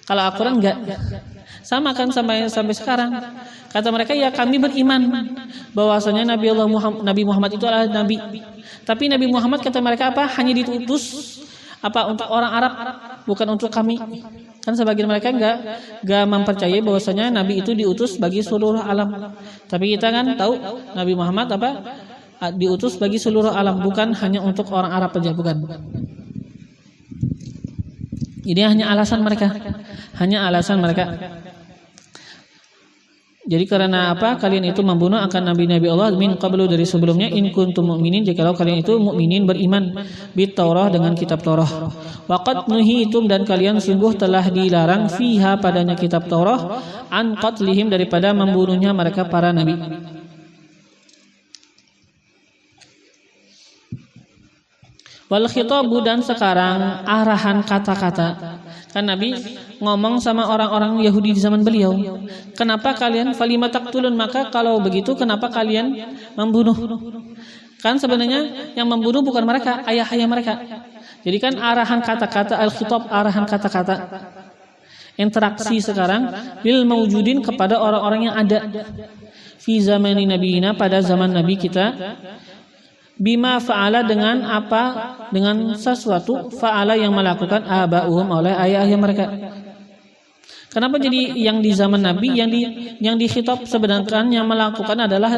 Kalau Al-Quran enggak. Sama kan sampai sekarang. Kata mereka, ya kami beriman bahwasanya Nabi Muhammad itu adalah nabi. Tapi Nabi Muhammad, kata mereka apa? Hanya diutus apa untuk orang Arab, bukan untuk kami. Kan sebagian mereka enggak mempercayai bahwasanya nabi itu diutus bagi seluruh alam. Tapi kita kan tahu Nabi Muhammad apa? Diutus bagi seluruh alam, bukan hanya untuk orang Arab saja, bukan. Ini hanya alasan mereka. Jadi karena apa? Kalian itu membunuh akan nabi-nabi Allah min qablu, dari sebelumnya, in kuntum mu'minin, jikalau kalian itu mukminin, beriman bit Taurah, dengan kitab Taurah. Waqad nuhitum, dan kalian sungguh telah dilarang fiha, padanya kitab Taurah, an qatlihim, daripada membunuhnya mereka para nabi. Wal khitabu, dan sekarang arahan kata-kata. Kan Nabi ngomong sama orang-orang Yahudi di zaman beliau. Kenapa kalian falima taqtulun, maka kalau begitu kenapa kalian membunuh? Kan sebenarnya yang membunuh bukan mereka, ayah-ayah mereka. Jadi kan arahan kata-kata, al-khitab, arahan kata-kata. Interaksi sekarang lil mawjudin, kepada orang-orang yang ada fi zamani nabiyina, pada zaman Nabi kita. Bima fa'ala, dengan apa? Dengan sesuatu fa'ala yang melakukan aba'uhum, oleh ayah-ayah mereka. Kenapa jadi yang di zaman Nabi yang dikhitab, sedangkan yang melakukan adalah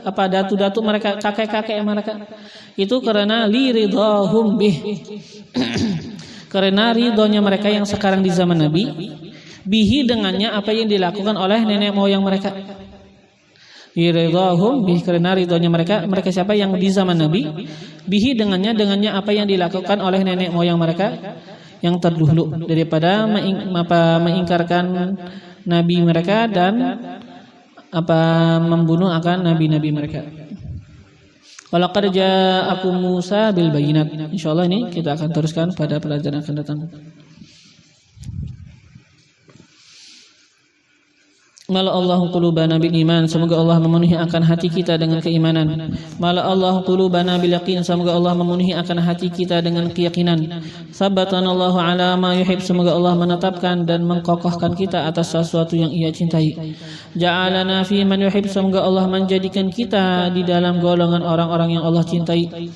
apa? Datu-datu mereka, kakek-kakek mereka. Itu karena li ridhahum bih. Karena ridhonya mereka yang sekarang di zaman Nabi, bihi, dengannya apa yang dilakukan oleh nenek moyang mereka. Ridhahum bih, karena ridhonya mereka siapa? Yang di zaman Nabi, bihi, dengannya apa yang dilakukan oleh nenek moyang mereka. yang terdahulu daripada mengingkarkan nabi mereka dan membunuh akan nabi-nabi mereka. Walaqad ja'akum Musa bil bayyinat. Insyaallah ini kita akan teruskan pada pelajaran akan datang. Mala Allahu qulubana bil iman, semoga Allah memenuhi akan hati kita dengan keimanan. Mala Allahu qulubana bil yaqin, semoga Allah memenuhi akan hati kita dengan keyakinan. Sabbatana Allahu ala ma yuhib, semoga Allah menetapkan dan mengkokohkan kita atas sesuatu yang Ia cintai. Ja'alana fi man yuhib, semoga Allah menjadikan kita di dalam golongan orang-orang yang Allah cintai.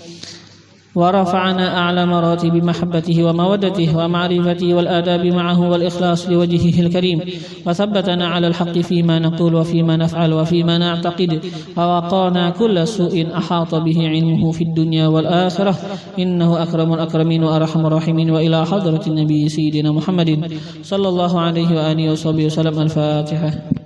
ورفعنا أعلى مراتب محبته ومودته ومعرفته والآداب معه والإخلاص لوجهه الكريم وثبتنا على الحق فيما نقول وفيما نفعل وفيما نعتقد ووقانا كل سوء أحاط به علمه في الدنيا والآخرة إنه أكرم الأكرمين وأرحم الراحمين وإلى حضرة النبي سيدنا محمد صلى الله عليه وآله وصحبه وسلم. الفاتحة.